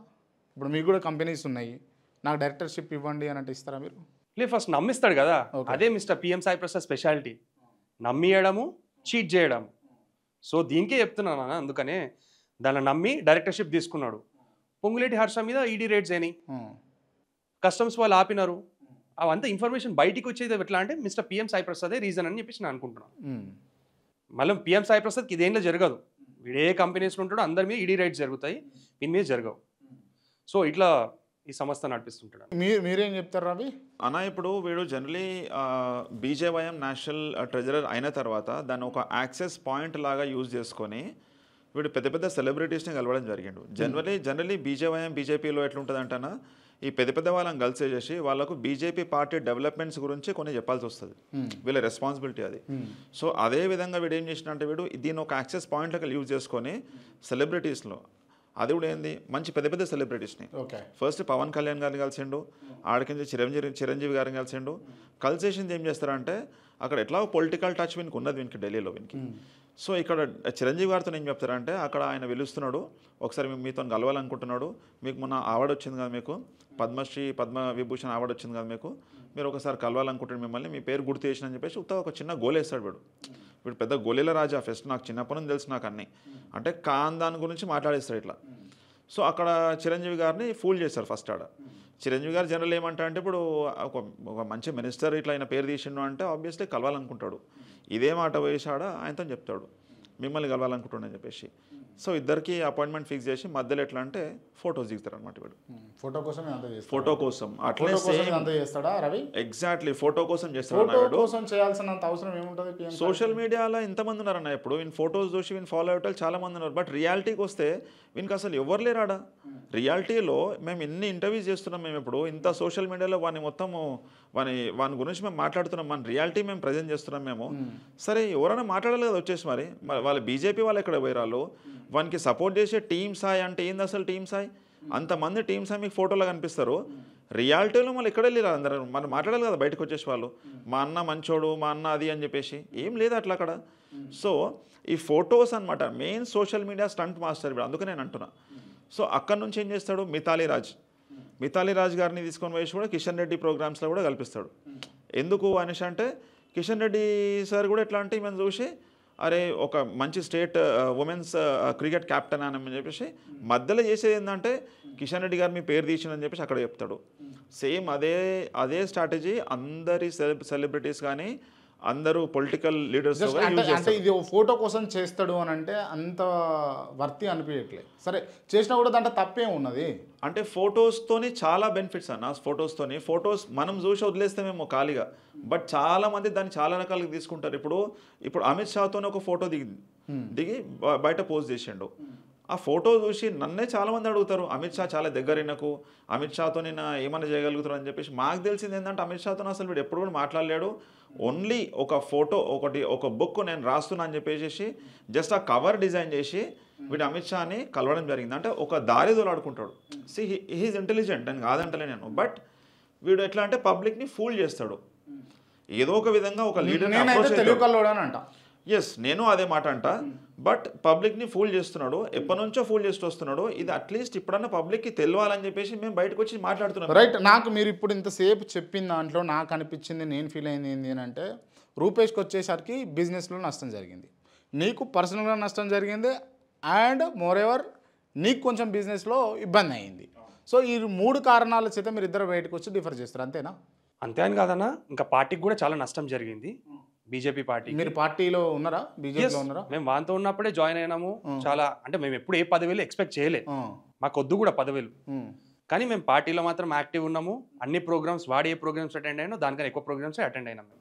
ఇప్పుడు మీకు కూడా కంపెనీస్ ఉన్నాయి, నాకు డైరెక్టర్షిప్ ఇవ్వండి అని అంటే ఇస్తారా మీరు? లేదు, ఫస్ట్ నమ్మిస్తాడు కదా. అదే mister PM Sai Prasad speciality, నమ్మియడము, చీట్ చేయడం. సో దీనికే చెప్తున్నాను అన్న, అందుకనే దాన్ని నమ్మి డైరెక్టర్షిప్ తీసుకున్నాడు. పొంగులేటి హర్ష మీద ఈడీ రైడ్స్ అయినాయి, కస్టమ్స్ వాళ్ళు ఆపినారు. అవంతా ఇన్ఫర్మేషన్ బయటికి వచ్చేది ఎట్లా అంటే మిస్టర్ పిఎం సాయి ప్రసాదే రీజన్ అని చెప్పేసి నేను అనుకుంటున్నాను. మళ్ళీ పిఎం సాయి ప్రసాద్కి ఇదేంలో జరగదు, వీడు ఏ కంపెనీస్లో ఉంటాడో అందరి మీద ఈడీ రైట్స్ జరుగుతాయి, దీని మీద జరగవు. సో ఇట్లా ఈ సంస్థ నడిపిస్తుంటాడు. మీరేం చెప్తారు రవి? అన్న ఇప్పుడు వీడు జనరలీ బీజేవైఎం నేషనల్ ట్రెజరర్ అయిన తర్వాత దాన్ని ఒక యాక్సెస్ పాయింట్ లాగా యూజ్ చేసుకొని వీడు పెద్ద పెద్ద సెలబ్రిటీస్ని కలవడం జరిగిండు. జనరలీ బీజేవైఎం బీజేపీలో ఎట్లుంటుంది అంటేనా, ఈ పెద్ద వాళ్ళని కలిసి చేసి వాళ్ళకు బీజేపీ పార్టీ డెవలప్మెంట్స్ గురించి కొన్ని చెప్పాల్సి వస్తుంది, వీళ్ళ రెస్పాన్సిబిలిటీ అది. సో అదే విధంగా వీడు ఏం చేసినంటే వీడు దీన్ని ఒక యాక్సెస్ పాయింట్గా యూజ్ చేసుకొని సెలబ్రిటీస్లో అది కూడా ఏంది మంచి పెద్ద సెలబ్రిటీస్ని ఫస్ట్ పవన్ కళ్యాణ్ గారిని కలిసిండు, ఆడికించి చిరంజీవి గారిని కలిసిండు. కలిసేసింది ఏం చేస్తారంటే అక్కడ ఎట్లా పొలిటికల్ టచ్ వీనికి ఉన్నది వీనికి ఢిల్లీలో వీనికి. సో ఇక్కడ చిరంజీవి గారితో ఏం చెప్తారంటే అక్కడ ఆయన పిలుస్తున్నాడు, ఒకసారి మీతో కలవాలనుకుంటున్నాడు, మీకు మొన్న అవార్డు వచ్చింది కదా, మీకు పద్మశ్రీ పద్మవిభూషణ్ అవార్డు వచ్చింది కదా, మీరు ఒకసారి కలవాలనుకుంటున్నాడు మిమ్మల్ని, మీ పేరు గుర్తు చేసిన అని చెప్పేసి ఒక చిన్న గోల్ వేస్తాడు వీడు పెద్ద గోలీల రాజా. ఫస్ట్ నాకు చిన్నప్పటి నుంచి తెలుసు నాకు అన్నీ, అంటే దాని గురించి మాట్లాడేస్తాడు ఇట్లా. సో అక్కడ చిరంజీవి గారిని ఫూల్ చేస్తారు ఫస్ట్ ఆడ. చిరంజీవి గారు జనరల్ ఏమంటా అంటే ఇప్పుడు ఒక మంచి మినిస్టర్ ఇట్లా ఆయన పేరు తీసిండు అంటే ఆబ్వియస్లీ కలవాలనుకుంటాడు. ఇదే మాట వేసాడ ఆయనతో చెప్తాడు మిమ్మల్ని కలవాలనుకుంటున్నాను అని చెప్పేసి. సో ఇద్దరికి అపాయింట్మెంట్ ఫిక్స్ చేసి మధ్యలో ఎట్లా అంటే ఫోటోస్ దిగుతారు అనమాట వీడు. ఫోటో కోసం అట్లే ఎగ్జాక్ట్లీ ఫోటో కోసం చేస్తాడు. సోషల్ మీడియాలో ఎంతమంది ఉన్నారన్న ఇప్పుడు వీని ఫోటోస్ చూసి వీని ఫాలో అయ్యేటోళ్ళు చాలా మంది ఉన్నారు. బట్ రియాలిటీకి వస్తే వీనికి అసలు ఎవరు లేరాడా. రియాలిటీలో మేము ఎన్ని ఇంటర్వ్యూస్ చేస్తున్నాం, మేము ఇప్పుడు ఇంత సోషల్ మీడియాలో వాని మొత్తము వాని గురించి మేము మాట్లాడుతున్నాం, మన రియాలిటీ మేము ప్రజెంట్ చేస్తున్నాం మేము. సరే ఎవరైనా మాట్లాడాలి కదా వచ్చేసి, మరి వాళ్ళ బీజేపీ వాళ్ళు ఎక్కడ పోయిరాళ్ళు, వానికి సపోర్ట్ చేసే టీమ్ సాయి అంటే ఏంది అసలు టీమ్ సాయి, అంతమంది టీమ్ సాయి మీకు ఫోటోలో కనిపిస్తారు, రియాలిటీలో మళ్ళీ ఎక్కడ వెళ్ళి అందరూ మనం మాట్లాడాలి కదా బయటకు వచ్చేసి వాళ్ళు, మా అన్న మంచోడు మా అన్న అది అని చెప్పేసి ఏం లేదు అట్లా అక్కడ. సో ఈ ఫొటోస్ అనమాట main social media stunt master ఇప్పుడు, అందుకే నేను అంటున్నా. సో అక్కడ నుంచి ఏం చేస్తాడు మిథాలీ రాజ్ గారిని తీసుకొని వేసి కూడా కిషన్ రెడ్డి ప్రోగ్రామ్స్లో కూడా కల్పిస్తాడు. ఎందుకు అనేసి అంటే కిషన్ రెడ్డి సార్ కూడా ఎట్లా అంటే ఈమెను చూసి అరే ఒక మంచి స్టేట్ ఉమెన్స్ క్రికెట్ క్యాప్టెన్ అని చెప్పేసి మధ్యలో చేసేది ఏంటంటే కిషన్ రెడ్డి గారు మీ పేరు తీసిందని చెప్పేసి అక్కడ చెప్తాడు. సేమ్ అదే స్ట్రాటజీ అందరి సెలబ్రిటీస్ కానీ అందరూ పొలిటికల్ లీడర్స్. అంటే ఇది ఫోటో కోసం చేస్తాడు అని అంటే అంత వర్తి అనిపించట్లేదు. సరే చేసినా కూడా దాంట్లో తప్పేం ఉన్నది అంటే ఫొటోస్తోని చాలా బెనిఫిట్స్ అన్న. ఫొటోస్ మనం చూసి వదిలేస్తామేమో ఖాళీగా, బట్ చాలా మంది దాన్ని చాలా రకాలుగా తీసుకుంటారు. ఇప్పుడు అమిత్ షాతోనే ఒక ఫోటో దిగి బయట పోస్ట్ చేసిండు. ఆ ఫోటో చూసి నన్నే చాలామంది అడుగుతారు, అమిత్ షా చాలా దగ్గరైనకు అమిత్ షాతో నేను ఏమైనా చేయగలుగుతారు అని చెప్పేసి. మాకు తెలిసింది ఏంటంటే అమిత్ షాతో అసలు వీడు ఎప్పుడు కూడా మాట్లాడలేడు. ఓన్లీ ఒక ఫోటో ఒక బుక్ నేను రాస్తున్నా అని చెప్పేసి జస్ట్ ఆ కవర్ డిజైన్ చేసి వీడు అమిత్ షాని కలవడం జరిగింది. అంటే ఒక దారి దోలాడుకుంటాడు. సి హీఈస్ ఇంటెలిజెంట్ అని కాదంటలే నేను, బట్ వీడు ఎట్లా అంటే పబ్లిక్ని ఫూల్ చేస్తాడు ఏదో ఒక విధంగా. ఒక లీడర్ ఎస్ నేను అదే మాట అంట, బట్ పబ్లిక్ని ఫూల్ చేస్తున్నాడు, ఎప్పటి నుంచో ఫూల్ చేస్తూ వస్తున్నాడు. ఇది అట్లీస్ట్ ఇప్పుడన్నా పబ్లిక్కి తెలియాలని చెప్పేసి మేము బయటకు వచ్చి మాట్లాడుతున్నాం. రైట్. నాకు మీరు ఇప్పుడు ఇంతసేపు చెప్పిన దాంట్లో నాకు అనిపించింది, నేను ఫీల్ అయింది ఏంటి అని అంటే రూపేష్కి వచ్చేసరికి బిజినెస్లో నష్టం జరిగింది, నీకు పర్సనల్గా నష్టం జరిగింది, అండ్ మోరెవర్ నీకు కొంచెం బిజినెస్లో ఇబ్బంది అయింది. సో ఈ 3 కారణాల చేత మీరు ఇద్దరు బయటకు వచ్చి డిఫర్ చేస్తారు, అంతేనా? అంతే అని కాదన్నా, ఇంకా పార్టీకి కూడా చాలా నష్టం జరిగింది. BJP party. మీరు పార్టీలో ఉన్నారా? బీజేపీలో ఉన్నారా? మేము వాంతో ఉన్నప్పుడే జాయిన్ అయినాము. చాలా అంటే మేము ఎప్పుడు ఏ పదవిలు ఎక్స్పెక్ట్ చేయలేదు, మాకు వద్దు కూడా పదవిలు. కానీ మేము పార్టీలో మాత్రం యాక్టివ్ ఉన్నాము. అన్ని ప్రోగ్రామ్స్ వాడి ఏ ప్రోగ్రామ్స్ అటెండ్ అయినా దానికన్నా ఎక్కువ ప్రోగ్రామ్స్ అటెండ్ అయినాము.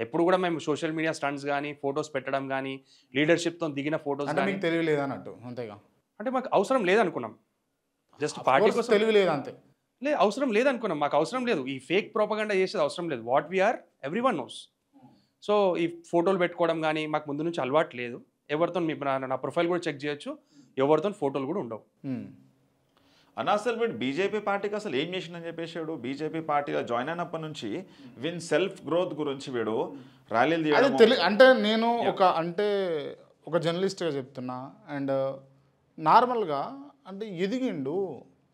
ఎప్పుడు కూడా మేము సోషల్ మీడియా స్టంట్స్ కానీ ఫొటోస్ పెట్టడం కానీ లీడర్షిప్తో దిగిన ఫొటోస్ కానీ తెలియలేదు అన్నట్టు, అంతేగా? అంటే మాకు అవసరం లేదనుకున్నాం, జస్ట్ పార్టీ కోసం తెలియలేదు అంతే. లేదు అవసరం లేదనుకున్నాం, మాకు అవసరం లేదు ఈ ఫేక్ ప్రోపగండా చేసేది అవసరం లేదు. What we are everyone knows. So ఈ ఫోటోలు పెట్టుకోవడం కానీ మాకు ముందు నుంచి అలవాటు లేదు. ఎవరితో నా ప్రొఫైల్ కూడా చెక్ చేయొచ్చు, ఎవరితో ఫోటోలు కూడా ఉండవు. అన్న అసలు వీడు బీజేపీ పార్టీకి అసలు ఏం చేసిందని చెప్పేసాడు. బీజేపీ పార్టీలో జాయిన్ అయినప్పటి నుంచి వీన్ సెల్ఫ్ గ్రోత్ గురించి వీడు ర్యాలీలు తీయడం. అంటే నేను ఒక జర్నలిస్ట్గా చెప్తున్నా, అండ్ నార్మల్గా అంటే ఎదిగిండు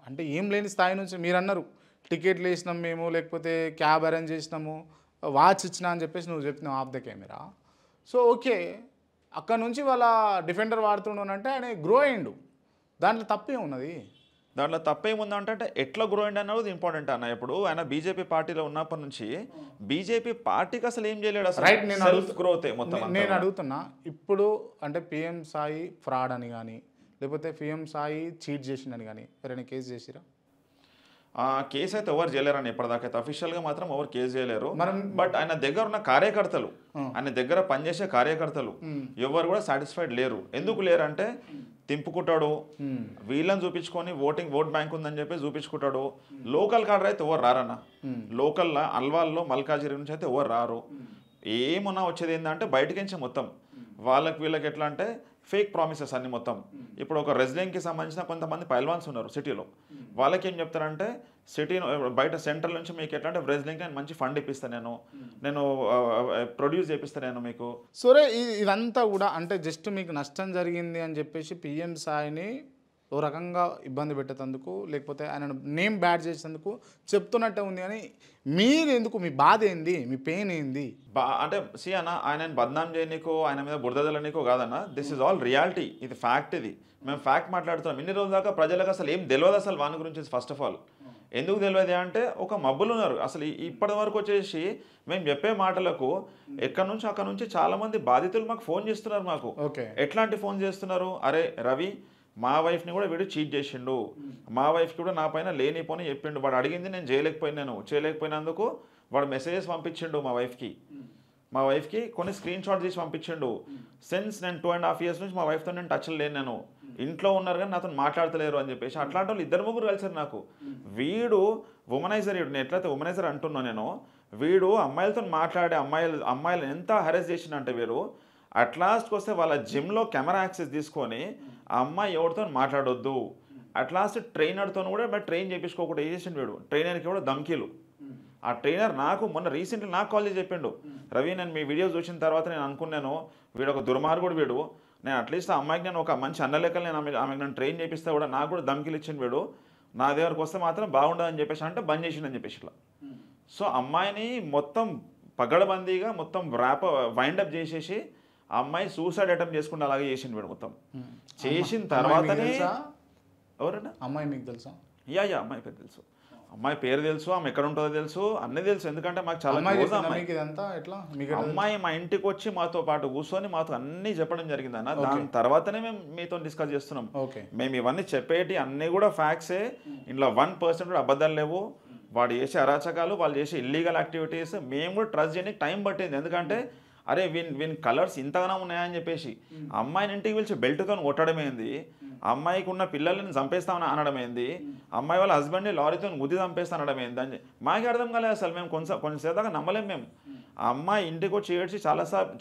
అంటే ఏం లేని స్థాయి నుంచి. మీరు అన్నారు టికెట్లు వేసినాం మేము, లేకపోతే క్యాబ్ అరేంజ్ చేసినాము, వాచ్ ఇచ్చినా అని చెప్పేసి నువ్వు చెప్తున్నావు of the camera. So okay, అక్కడ నుంచి వాళ్ళ డిఫెండర్ వాడుతుండనంటే ఆయన గ్రో అయ్యిండు, దాంట్లో తప్పే ఉన్నది. దాంట్లో తప్పేముందంటే ఎట్లా గ్రో అయ్యింది అన్నది ఇంపార్టెంట్ అన్న. ఇప్పుడు ఆయన బీజేపీ పార్టీలో ఉన్నప్పటి నుంచి బీజేపీ పార్టీకి అసలు ఏం చేయలేడు అసలు. రైట్, నేను గ్రోత్ మొత్తం. నేను అడుగుతున్నా ఇప్పుడు అంటే పిఎం సాయి ఫ్రాడ్ అని కానీ లేకపోతే పిఎం సాయి చీట్ చేసిందని కానీ ఎవరైనా కేసు చేసిరా? కేసు అయితే ఎవరు చేయలేరని ఇప్పటిదాకైతే అఫీషియల్గా మాత్రం ఎవరు కేసు చేయలేరు. బట్ ఆయన దగ్గర ఉన్న కార్యకర్తలు, ఆయన దగ్గర పనిచేసే కార్యకర్తలు ఎవరు కూడా సాటిస్ఫైడ్ లేరు. ఎందుకు లేరు అంటే తింపుకుంటాడు, వీళ్ళని చూపించుకొని ఓట్ బ్యాంక్ ఉందని చెప్పి చూపించుకుంటాడు. లోకల్ కాడర్ అయితే ఎవరు రారన్న. లోకల్లో అల్వాల్లో మల్కాజిరి నుంచి అయితే ఎవరు రారు. ఏమన్నా వచ్చేది ఏంటంటే బయటకించే మొత్తం వీళ్ళకి ఎట్లా అంటే ఫేక్ ప్రామిసెస్ అన్ని మొత్తం. ఇప్పుడు ఒక రెజ్లింగ్కి సంబంధించిన కొంతమంది పైల్వాన్స్ ఉన్నారు సిటీలో. వాళ్ళకి ఏం చెప్తారంటే సిటీ బయట సెంట్రల్ నుంచి మీకు ఎట్లా అంటే రెజ్లింగ్కి నేను మంచి ఫండ్ ఇప్పిస్తాను, నేను ప్రొడ్యూస్ చేపిస్తాను నేను మీకు. సరే, ఇదంతా కూడా అంటే జస్ట్ మీకు నష్టం జరిగింది అని చెప్పేసి పిఎం సాయిని ఓ రకంగా ఇబ్బంది పెట్టేందుకు లేకపోతే ఆయన నేమ్ బ్యాడ్ చేసేందుకు చెప్తున్నట్టే ఉంది. కానీ మీరు ఎందుకు, మీ బాధ ఏంది, మీ పెయిన్ ఏంది? అంటే సి అన్న, ఆయన బద్నాం చేయనీకో ఆయన మీద బురదలనీకో కాదన్న. This is all reality. ఇది ఫ్యాక్ట్. ఇది మేము ఫ్యాక్ట్ మాట్లాడుతున్నాం. ఇన్ని రోజుల దాకా ప్రజలకు అసలు ఏం తెలియదు అసలు వాని గురించి. ఫస్ట్ ఆఫ్ ఆల్ ఎందుకు తెలియదు అంటే ఒక మబ్బులు ఉన్నారు అసలు. ఇప్పటి వరకు వచ్చేసి మేము చెప్పే మాటలకు ఎక్కడి నుంచి అక్కడ నుంచి చాలా మంది బాధితులు మాకు ఫోన్ చేస్తున్నారు. మాకు ఎట్లాంటి ఫోన్ చేస్తున్నారు? అరే రవి, మా వైఫ్ని కూడా వీడు చీట్ చేసిండు, మా వైఫ్కి కూడా నా పైన లేనిపోని చెప్పిండు, వాడు అడిగింది నేను చేయలేకపోయినందుకు వాడు మెసేజెస్ పంపించిండు మా వైఫ్కి కొన్ని స్క్రీన్ షాట్ తీసి పంపించిండు. సిన్స్ నేను 2.5 years నుంచి మా వైఫ్తో నేను టచ్లో లేను, నేను ఇంట్లో ఉన్నారు కానీ నాతో మాట్లాడతలేరు అని చెప్పేసి అట్లాంటి వాళ్ళు 2-3 కలిసారు నాకు. వీడు ఉమనైజర్, నేను ఎట్లయితే ఉమనైజర్ అంటున్నా నేను, వీడు అమ్మాయిలతో మాట్లాడే అమ్మాయిలు ఎంత హెరాస్ చేసిండంటే వీడు అట్లాస్ట్కి వస్తే వాళ్ళ జిమ్లో కెమెరా యాక్సెస్ తీసుకొని ఆ అమ్మాయి ఎవరితో మాట్లాడొద్దు, అట్లాస్ట్ ట్రైనర్తో కూడా ట్రైన్ చేయించుకోకుండా చేసిండు వీడు. ట్రైనర్కి కూడా ధమ్కీలు. ఆ ట్రైనర్ నాకు మొన్న రీసెంట్లీ నాకు కాల్ చేసి చెప్పిండు, రవి నేను మీ వీడియోస్ చూసిన తర్వాత నేను అనుకున్నాను వీడు ఒక దుర్మార్గుడు, వీడు నేను అట్లీస్ట్ ఆ అమ్మాయికి నేను ఒక మంచి అన్నలెక్కలు నేను ఆమెకు నేను ట్రైన్ చేపిస్తే కూడా నాకు కూడా ధమ్కీలు ఇచ్చిండు వీడు, నా దగ్గరకు వస్తే మాత్రం బాగుండదని చెప్పేసి అంటే బంద్ చేసిండని చెప్పేసి ఇట్లా. సో అమ్మాయిని మొత్తం పగడబందీగా మొత్తం వైండప్ చేసేసి ఆ అమ్మాయి సూసైడ్ అటెంప్ట్ చేసుకుంటే అలాగే చేసిండు వీడు మొత్తం. చేసిన తర్వాతనే ఎవరన్నా అమ్మాయి మీకు తెలుసా? యా అమ్మాయి పేరు తెలుసు, అమ్మాయి పేరు తెలుసు, ఆమె ఎక్కడ ఉంటుందో తెలుసు, అన్నీ తెలుసు. ఎందుకంటే మాకు చాలా అమ్మాయి మా ఇంటికి వచ్చి మాతో పాటు కూర్చొని మాతో అన్నీ చెప్పడం జరిగింది అన్న. దాని తర్వాతనే మేము మీతో డిస్కస్ చేస్తున్నాం. మేము ఇవన్నీ చెప్పేటి అన్నీ కూడా ఫ్యాక్ట్సే, ఇంట్లో 1% కూడా అబద్ధాలు లేవు. వాడు చేసే అరాచకాలు, వాళ్ళు చేసే ఇల్లీగల్ యాక్టివిటీస్ మేము కూడా ట్రస్ట్ చేయడానికి టైం పట్టింది. ఎందుకంటే అరే వీన్ కలర్స్ ఇంతగానో ఉన్నాయని చెప్పేసి అమ్మాయిని ఇంటికి పిలిచి బెల్ట్తో కొట్టడమేంది, అమ్మాయికి ఉన్న పిల్లల్ని చంపేస్తామని అనడమేంది, అమ్మాయి వాళ్ళ హస్బెండ్ని లారీతో గుద్ది చంపేస్తా అనడమేంది అని మాకే అర్థం కాలేదు అసలు. మేము కొంచెంసేపు దాకా నమ్మలేం. మేము ఆ అమ్మాయి ఇంటికి వచ్చి ఏడ్చి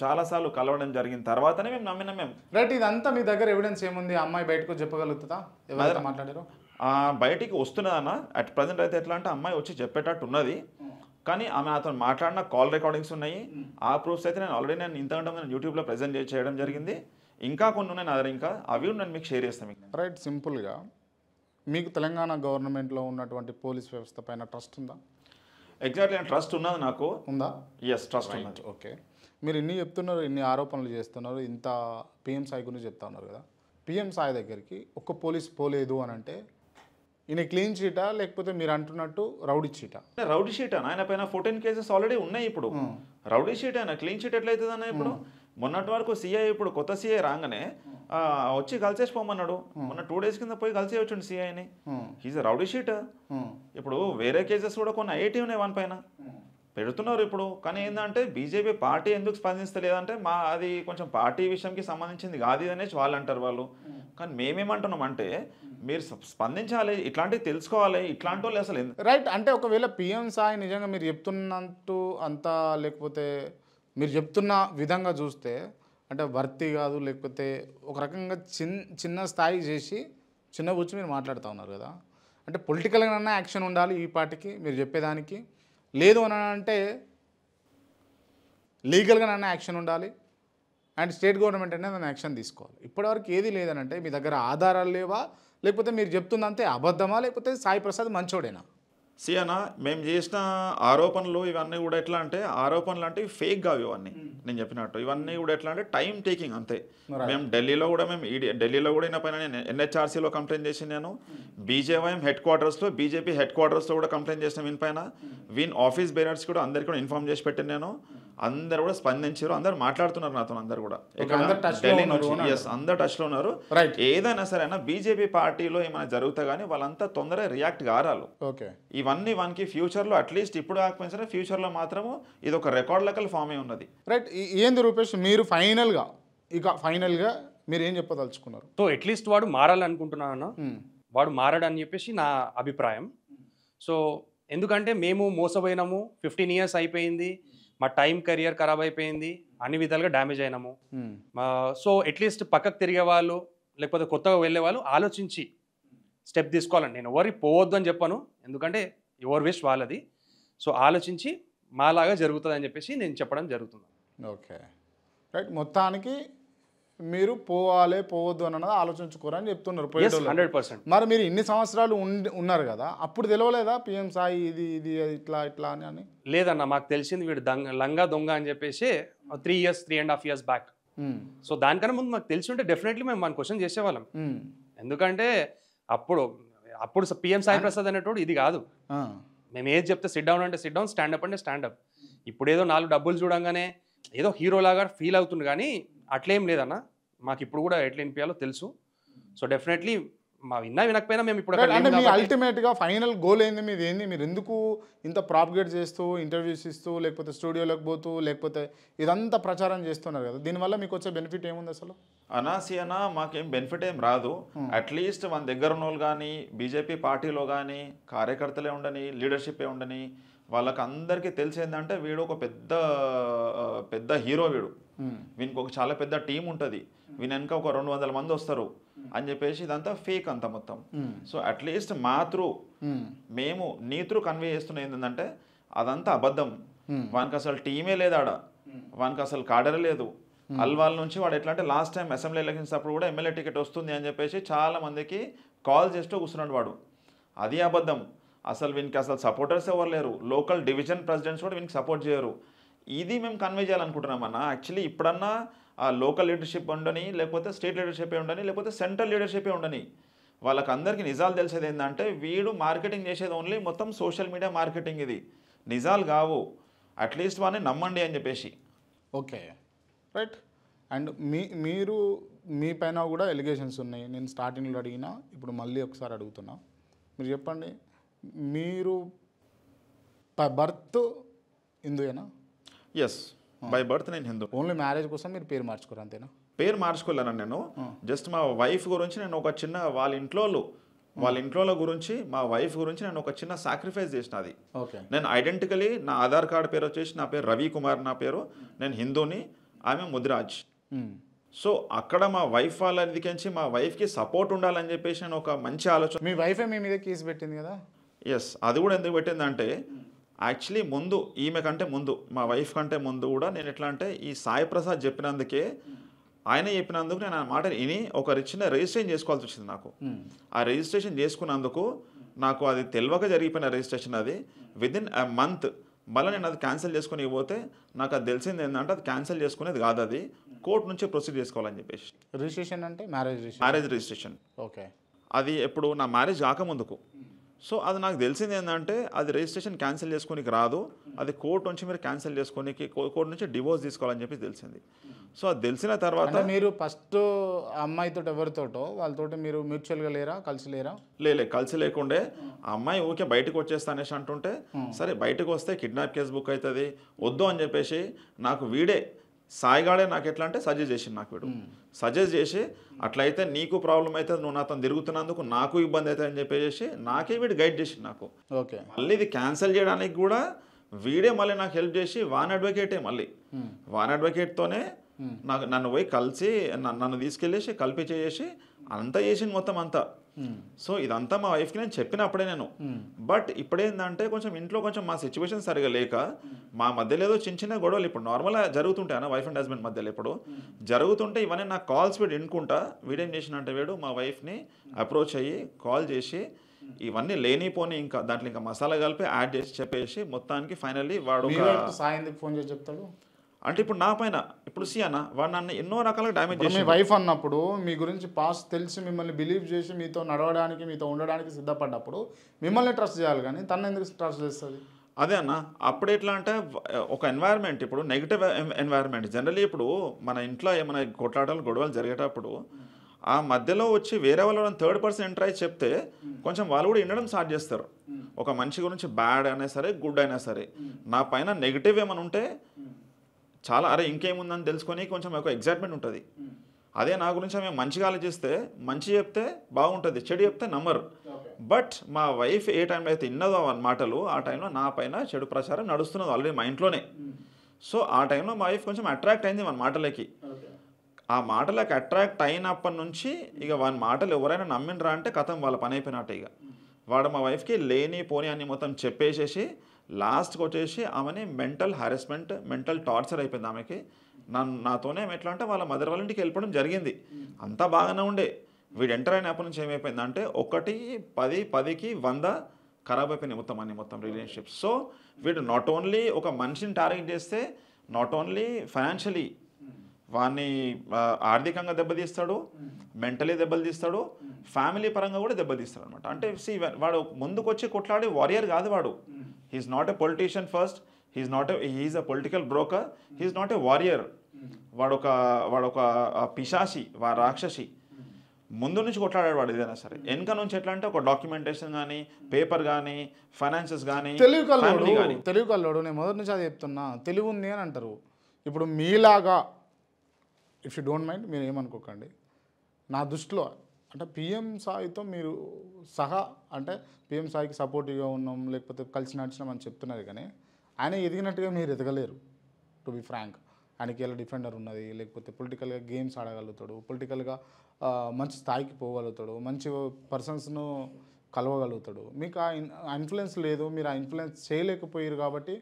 చాలాసార్లు కలవడం జరిగిన తర్వాతనే మేము నమ్మినాం. మేము రైట్, ఇదంతా మీ దగ్గర ఎవిడెన్స్ ఏముంది? అమ్మాయి బయటకు చెప్పగలుగుతుందా? ఎవరైతే మాట్లాడారో బయటికి వస్తున్నదన్న. అట్ ప్రజెంట్ అయితే ఎట్లా అంటే అమ్మాయి వచ్చి చెప్పేటట్టు ఉన్నది, కానీ ఆమె నాతో మాట్లాడిన కాల్ రికార్డింగ్స్ ఉన్నాయి. ఆ ప్రూఫ్స్ అయితే నేను ఇంతకంటే నేను యూట్యూబ్లో ప్రెజెంట్ చేయడం జరిగింది. ఇంకా కొన్ని ఉన్నాయి నా దగ్గర, ఇంకా అవి నేను మీకు షేర్ చేస్తాను. మీకు రైట్, సింపుల్గా మీకు తెలంగాణ గవర్నమెంట్లో ఉన్నటువంటి పోలీస్ వ్యవస్థ పైన ట్రస్ట్ ఉందా? ఎగ్జాక్ట్లీ ట్రస్ట్ ఉన్నది నాకు. ఉందా? ఎస్, ట్రస్ట్ ఉన్నది. ఓకే, మీరు ఇన్ని చెప్తున్నారు, ఇన్ని ఆరోపణలు చేస్తున్నారు, ఇంత పిఎం సాయి గురించి చెప్తా ఉన్నారు కదా. పిఎం సాయి దగ్గరికి ఒక్క పోలీస్ పోలేదు అని అంటే ఈయన క్లీన్ షీటా లేకపోతే మీరు అంటున్నట్టు రౌడీ షీటా? రౌడీ షీట్ అన్న. ఆయన పైన 14 కేసెస్ ఆల్రెడీ ఉన్నాయి. ఇప్పుడు రౌడీ షీట్ అయినా క్లీన్ షీట్ ఎట్లయితుంది అన్న? ఇప్పుడు మొన్నటి వరకు సిఐ, ఇప్పుడు కొత్త సిఐ రాగానే వచ్చి కలిసేసిపోమన్నాడు. మొన్న 2 days కింద పోయి కలిసే వచ్చిండు సిఐని. He's rowdy sheet. ఇప్పుడు వేరే కేసెస్ కూడా కొన్ని ఐఐటీ ఉన్నాయి వన్ పైన పెడుతున్నారు ఇప్పుడు. కానీ ఏంటంటే బీజేపీ పార్టీ ఎందుకు స్పందిస్తలేదంటే అది కొంచెం పార్టీ విషయంకి సంబంధించింది కాదు అనేసి వాళ్ళు అంటారు వాళ్ళు. కానీ మేమేమంటున్నాం అంటే మీరు స్పందించాలి, ఇట్లాంటివి తెలుసుకోవాలి, ఇట్లాంటి వాళ్ళు అసలు రైట్. అంటే ఒకవేళ పిఎం సాయి నిజంగా మీరు చెప్తున్నట్టు అంతా లేకపోతే మీరు చెప్తున్న విధంగా చూస్తే అంటే వర్తి కాదు, లేకపోతే ఒక రకంగా చిన్న స్థాయి చేసి చిన్న కూర్చొని మీరు మాట్లాడుతూ ఉన్నారు కదా. అంటే పొలిటికల్గానన్నా యాక్షన్ ఉండాలి ఈ పార్టీకి మీరు చెప్పేదానికి, లేదు అని అంటే లీగల్గానన్నా యాక్షన్ ఉండాలి, అండ్ స్టేట్ గవర్నమెంట్ అనేది దాన్ని యాక్షన్ తీసుకోవాలి. ఇప్పటివరకు ఏది లేదని అంటే మీ దగ్గర ఆధారాలు లేవా, లేకపోతే మీరు చెప్తుందంతే అబద్ధమా, లేకపోతే సాయి ప్రసాద్ మంచోడేనా? అన్న మేము చేసిన ఆరోపణలు ఇవన్నీ కూడా ఎట్లా అంటే ఆరోపణలు అంటే ఫేక్ కావు ఇవన్నీ నేను చెప్పినట్టు ఇవన్నీ కూడా ఎట్లా అంటే టైం టేకింగ్ అంతే మేము ఢిల్లీలో కూడా ఢిల్లీలో కూడా అయిన పైన నేను ఎన్హెచ్ఆర్సీలో కంప్లైంట్ చేసి నేను బీజేవైఎం హెడ్ క్వార్టర్స్లో బీజేపీ హెడ్ క్వార్టర్స్లో కూడా కంప్లైంట్ చేసిన వీని పైన వీన్ ఆఫీస్ బేరర్స్ కూడా అందరికీ కూడా ఇన్ఫార్మ్ చేసి పెట్టాను నేను అందరు కూడా స్పందించారు అందరు మాట్లాడుతున్నారు నాతో అందరు కూడా ఢిల్లీ నుంచి అందరు టచ్ లో ఉన్నారు ఏదైనా సరే బీజేపీ పార్టీలో ఏమైనా జరుగుతా కానీ వాళ్ళంతా తొందరగా రియాక్ట్ కారాలు ఇవన్నీ వానికి ఫ్యూచర్ లో అట్లీస్ట్ ఇప్పుడు కాకపోయినా సరే ఫ్యూచర్ లో మాత్రము ఇది ఒక రికార్డ్ లెక్కల ఫామ్ అయి ఉన్నది రైట్ ఏంది రూపేష్ మీరు ఫైనల్ గా మీరు ఏం చెప్పదలుచుకున్నారు సో అట్లీస్ట్ వాడు మారాలనుకుంటున్నాను వాడు మారాడని చెప్పేసి నా అభిప్రాయం సో ఎందుకంటే మేము మోసపోయినాము 15 years అయిపోయింది మా టైం కెరియర్ ఖరాబ్ అయిపోయింది అన్ని విధాలుగా డ్యామేజ్ అయినాము సో అట్లీస్ట్ పక్కకు తిరిగే వాళ్ళు లేకపోతే కొత్తగా వెళ్ళే వాళ్ళు ఆలోచించి స్టెప్ తీసుకోవాలండి నేను ఎవరికి పోవద్దు అని చెప్పాను ఎందుకంటే ఎవరి విష్ వాళ్ళది సో ఆలోచించి మాలాగా జరుగుతుంది అని చెప్పేసి నేను చెప్పడం జరుగుతుంది ఓకే రైట్ మొత్తానికి మీరు పోవద్దు అన్నది ఆలోచించుకోరని చెప్తున్నారు 100%. మరి మీరు ఇన్ని సంవత్సరాలు ఉన్నారు కదా అప్పుడు తెలియలేదా పిఎం సాయి ఇది ఇట్లా అని లేదన్న మాకు తెలిసింది వీడు లంగా దొంగ అని చెప్పేసి 3.5 years బ్యాక్ సో దానికన్నా ముందు మాకు తెలిసి ఉంటే డెఫినెట్లీ మేము మన క్వశ్చన్ చేసేవాళ్ళం ఎందుకంటే అప్పుడు పిఎం సాయి ప్రసాద్ అనేటోడు ఇది కాదు మేము ఏది చెప్తే సిట్ డౌన్ అంటే సిట్ డౌన్ స్టాండప్ అంటే స్టాండప్ ఇప్పుడు ఏదో 4 డబ్బులు చూడంగానే ఏదో హీరోలాగా ఫీల్ అవుతుంది కానీ అట్లేం లేదన్న మాకు ఇప్పుడు కూడా ఎట్లా వినిపించాలో తెలుసు సో డెఫినెట్లీ మా వినకపోయినా మేము ఇప్పుడు అంటే మీ అల్టిమేట్గా ఫైనల్ గోల్ ఏంది మీది ఏంది మీరు ఎందుకు ఇంత ప్రాపగేట్ చేస్తూ ఇంటర్వ్యూస్ ఇస్తూ లేకపోతే స్టూడియోలోకి పోతూ లేకపోతే ఇదంతా ప్రచారం చేస్తున్నారు కదా దీనివల్ల మీకు వచ్చే బెనిఫిట్ ఏముంది అసలు అనా మాకేం బెనిఫిట్ ఏం రాదు అట్లీస్ట్ మన దగ్గర ఉన్న వాళ్ళు కానీ బీజేపీ పార్టీలో కానీ కార్యకర్తలే ఉండని లీడర్షిప్ ఉండని వాళ్ళకి అందరికీ తెలిసేందంటే వీడు ఒక పెద్ద హీరో వీనికి ఒక చాలా పెద్ద టీం ఉంటుంది వీని వెనక ఒక 200 మంది వస్తారు అని చెప్పేసి ఇదంతా ఫేక్ అంతా మొత్తం సో అట్లీస్ట్ మా త్రూ మేము నీ త్రూ కన్వే చేస్తున్న ఏంటంటే అదంతా అబద్ధం వానికి అసలు టీమే లేదు ఆడ వానికి అసలు కాడరే లేదు అల్వాల్ నుంచి వాడు ఎట్లా అంటే లాస్ట్ టైం అసెంబ్లీ ఎలక్షన్స్ అప్పుడు కూడా ఎమ్మెల్యే టికెట్ వస్తుంది అని చెప్పేసి చాలా మందికి కాల్ చేస్తూ కూర్చున్నాడు వాడు అది అబద్ధం అసలు వీనికి అసలు సపోర్టర్స్ ఎవరు లేరు లోకల్ డివిజన్ ప్రెసిడెంట్స్ కూడా వీనికి సపోర్ట్ చేయరు ఇది మేము కన్వే చేయాలనుకుంటున్నామన్నా యాక్చువల్లీ ఇప్పుడన్నా ఆ లోకల్ లీడర్షిప్ ఉండని లేకపోతే స్టేట్ లీడర్షిప్ ఉండని లేకపోతే సెంట్రల్ లీడర్షిప్ ఉండని వాళ్ళకి అందరికీ నిజాలు తెలిసేది ఏంటంటే వీడు మార్కెటింగ్ చేసేది ఓన్లీ మొత్తం సోషల్ మీడియా మార్కెటింగ్ ఇది నిజాలు కావు అట్లీస్ట్ వాడిని నమ్మండి అని చెప్పేసి ఓకే రైట్ అండ్ మీరు మీ పైన కూడా ఎలిగేషన్స్ ఉన్నాయి నేను స్టార్టింగ్లో అడిగినా ఇప్పుడు మళ్ళీ ఒకసారి అడుగుతున్నా మీరు చెప్పండి మీరు బర్త్ హిందూయేనా ఎస్ బై బర్త్ నేను హిందూ ఓన్లీ మ్యారేజ్ కోసం మీరు పేరు మార్చుకోరు అంతేనా పేరు మార్చుకోలేను నేను జస్ట్ మా వైఫ్ గురించి నేను ఒక చిన్న వాళ్ళ ఇంట్లో గురించి మా వైఫ్ గురించి నేను ఒక చిన్న సాక్రిఫైస్ చేసిన అది నేను ఐడెంటికలీ నా ఆధార్ కార్డ్ పేరు వచ్చేసి నా పేరు రవి కుమార్ నా పేరు నేను హిందూని ఆమె ముదిరాజ్ సో అక్కడ మా వైఫ్ వాళ్ళ దికించి మా వైఫ్కి సపోర్ట్ ఉండాలని చెప్పేసి నేను ఒక మంచి ఆలోచన మీ వైఫే మీ మీద కేసు పెట్టింది కదా ఎస్ అది కూడా ఎందుకు పెట్టిందంటే యాక్చువల్లీ ముందు ఈమె కంటే ముందు మా వైఫ్ కంటే ముందు కూడా నేను ఎట్లా అంటే ఈ సాయి ప్రసాద్ చెప్పినందుకే ఆయన చెప్పినందుకు నేను ఆ మాట విని ఒక చిన్న రిజిస్ట్రేషన్ చేసుకోవాల్సి వచ్చింది నాకు ఆ రిజిస్ట్రేషన్ చేసుకున్నందుకు నాకు అది తెలియక జరిగిపోయిన రిజిస్ట్రేషన్ అది విదిన్ a month మళ్ళీ నేను అది క్యాన్సిల్ చేసుకుని పోతే నాకు అది తెలిసింది ఏంటంటే అది క్యాన్సిల్ చేసుకునేది కాదు అది కోర్టు నుంచి ప్రొసీడ్ చేసుకోవాలని చెప్పేసి రిజిస్ట్రేషన్ అంటే మ్యారేజ్ రిజిస్ట్రేషన్ ఓకే అది ఎప్పుడు నా మ్యారేజ్ కాకముందుకు సో అది నాకు తెలిసింది ఏంటంటే అది రిజిస్ట్రేషన్ క్యాన్సిల్ చేసుకోనికి రాదు అది కోర్టు నుంచి మీరు క్యాన్సిల్ చేసుకోనికి కోర్టు నుంచి డివోర్స్ తీసుకోవాలని చెప్పి తెలిసింది సో అది తెలిసిన తర్వాత మీరు ఫస్ట్ అమ్మాయితో ఎవరితోటో వాళ్ళతో మీరు మ్యూచువల్గా లేరా కలిసి లేరా కలిసి లేకుండే ఆ అమ్మాయి ఊరికే బయటకు వచ్చేస్తా అనేసి అంటుంటే సరే బయటకు వస్తే కిడ్నాప్ కేసు బుక్ అవుతుంది వద్దు అని చెప్పేసి నాకు వీడే సాయిగాడే నాకు ఎట్లా అంటే సజెస్ట్ చేసింది నాకు వీడు సజెస్ట్ చేసి అట్లయితే నీకు ప్రాబ్లం అయితే నువ్వు నాతో తిరుగుతున్నందుకు నాకు ఇబ్బంది అవుతుంది అని చెప్పేసి నాకే వీడు గైడ్ చేసింది నాకు ఓకే మళ్ళీ ఇది క్యాన్సిల్ చేయడానికి కూడా వీడే మళ్ళీ నాకు హెల్ప్ చేసి వాన్ అడ్వకేటే మళ్ళీ వాన్ అడ్వకేట్తోనే నన్ను పోయి కలిసి నన్ను తీసుకెళ్ళేసి కలిపి చేసి అంతా చేసింది మొత్తం అంతా సో ఇదంతా మా వైఫ్కి నేను చెప్పినప్పుడే నేను బట్ ఇప్పుడేందంటే కొంచెం ఇంట్లో కొంచెం మా సిచ్యువేషన్ సరిగా లేక మా మధ్యలో ఏదో చిన్న చిన్న గొడవలు ఇప్పుడు నార్మల్గా జరుగుతుంటాయి అన్న వైఫ్ అండ్ హస్బెండ్ మధ్యలో ఇప్పుడు జరుగుతుంటే ఇవన్నీ నాకు కాల్స్ వీడు వినుకుంటా వీడేం చేసినంటే వీడు మా వైఫ్ని అప్రోచ్ అయ్యి కాల్ చేసి ఇవన్నీ లేనిపోని ఇంకా దాంట్లో ఇంకా మసాలా కలిపి యాడ్ చేసి చెప్పేసి మొత్తానికి ఫైనల్లీ వాడు మీ ఒక వైపు సాయి ఎందుకు ఫోన్ చేసి చెప్తాడు? అంటే ఇప్పుడు నా పైన ఇప్పుడు సి అన్న వాడు నన్ను ఎన్నో రకాలుగా డ్యామేజ్ ఇప్పుడు మీ చేసి వైఫ్ అన్నప్పుడు మీ గురించి పాస్ట్ తెలిసి మిమ్మల్ని బిలీవ్ చేసి మీతో నడవడానికి మీతో ఉండడానికి సిద్ధపడ్డప్పుడు మిమ్మల్ని ట్రస్ట్ చేయాలి, కానీ తను ఎందుకు ట్రస్ట్ చేస్తుంది? అదే అన్న అప్పుడు ఎట్లా అంటే ఒక ఎన్వైర్న్మెంట్ ఇప్పుడు నెగిటివ్ ఎన్వైర్న్మెంట్ జనరల్లీ ఇప్పుడు మన ఇంట్లో ఏమైనా కొట్లాటలు గొడవలు జరిగేటప్పుడు ఆ మధ్యలో వచ్చి వేరే వాళ్ళు థర్డ్ పర్సన్ ఎంటర్ అయ్యి చెప్తే కొంచెం వాళ్ళు కూడా వినడం స్టార్ట్ చేస్తారు. ఒక మనిషి గురించి బ్యాడ్ అయినా సరే గుడ్ అయినా సరే నా పైన నెగిటివ్ ఏమైనా ఉంటే చాలా అరే ఇంకేముందని తెలుసుకొని కొంచెం ఒక ఎగ్జైట్మెంట్ ఉంటుంది. అదే నా గురించి మేము మంచిగా ఆలోచిస్తే మంచి చెప్తే బాగుంటుంది, చెడు చెప్తే నమ్మరు. బట్ మా వైఫ్ ఏ టైంలో అయితే విన్నదో మాటలు ఆ టైంలో నా పైన చెడు ప్రచారం నడుస్తున్నది ఆల్రెడీ మా ఇంట్లోనే. సో ఆ టైంలో మా వైఫ్ కొంచెం అట్రాక్ట్ అయింది మన మాటలకి. ఆ మాటలకు అట్రాక్ట్ అయినప్పటి నుంచి ఇక వాని మాటలు ఎవరైనా నమ్మినరా అంటే కథం వాళ్ళ పని అయిపోయినట్టు. ఇక వాడు మా వైఫ్కి లేని పోని అని మొత్తం చెప్పేసేసి లాస్ట్కి వచ్చేసి ఆమెని మెంటల్ హారెస్మెంట్ మెంటల్ టార్చర్ అయిపోయింది ఆమెకి. నాతోనే ఎట్లా అంటే వాళ్ళ మదర్ వాళ్ళ ఇంటికి వెళ్ళిపోవడం జరిగింది. అంతా బాగానే ఉండే. వీడు ఎంటర్ అయినప్పటి నుంచి ఏమైపోయిందంటే 1 10 10కి 100 ఖరాబ్ అయిపోయినాయి మొత్తం రిలేషన్షిప్స్. సో వీడు నాట్ ఓన్లీ ఒక మనిషిని టార్గెట్ చేస్తే నాట్ ఓన్లీ ఫైనాన్షియలీ వాడిని ఆర్థికంగా దెబ్బతీస్తాడు, మెంటలీ దెబ్బతీస్తాడు, ఫ్యామిలీ పరంగా కూడా దెబ్బతీస్తాడు అనమాట. అంటే వాడు ముందుకు వచ్చి కొట్లాడి వారియర్ కాదు వాడు. He's not a politician first, he's a political broker, he's not a warrior. వాడొక పిశాసి, రాక్షసి. ముందు నుంచి కొట్లాడాడు వాడు ఏదైనా సరే. వెనక నుంచి ఎట్లా అంటే ఒక డాక్యుమెంటేషన్ కానీ పేపర్ కానీ ఫైనాన్సెస్ కానీ తెలివి కల్లోడు. నేను మొదటి నుంచి అది చెప్తున్నా, తెలివి ఉంది అని అంటారు. ఇప్పుడు మీలాగా ఇఫ్ యూ డోంట్ మైండ్ మీరు ఏమనుకోకండి, నా దృష్టిలో అంటే పిఎం సాయితో మీరు సహా అంటే పిఎం సాయికి సపోర్టివ్గా ఉన్నాం లేకపోతే కలిసి నడిచినాం అని చెప్తున్నారు, కానీ ఆయన ఎదిగినట్టుగా మీరు ఎదగలేరు. టు బి ఫ్రాంక్, ఆయనకి ఎలా డిఫెండర్ ఉన్నది, లేకపోతే పొలిటికల్గా గేమ్స్ ఆడగలుగుతాడు, పొలిటికల్గా మంచి స్థాయికి పోగలుగుతాడు, మంచి పర్సన్స్ను కలవగలుగుతాడు. మీకు ఆ ఇన్ఫ్లుయెన్స్ లేదు, మీరు ఆ ఇన్ఫ్లుయెన్స్ చేయలేకపోయారు కాబట్టి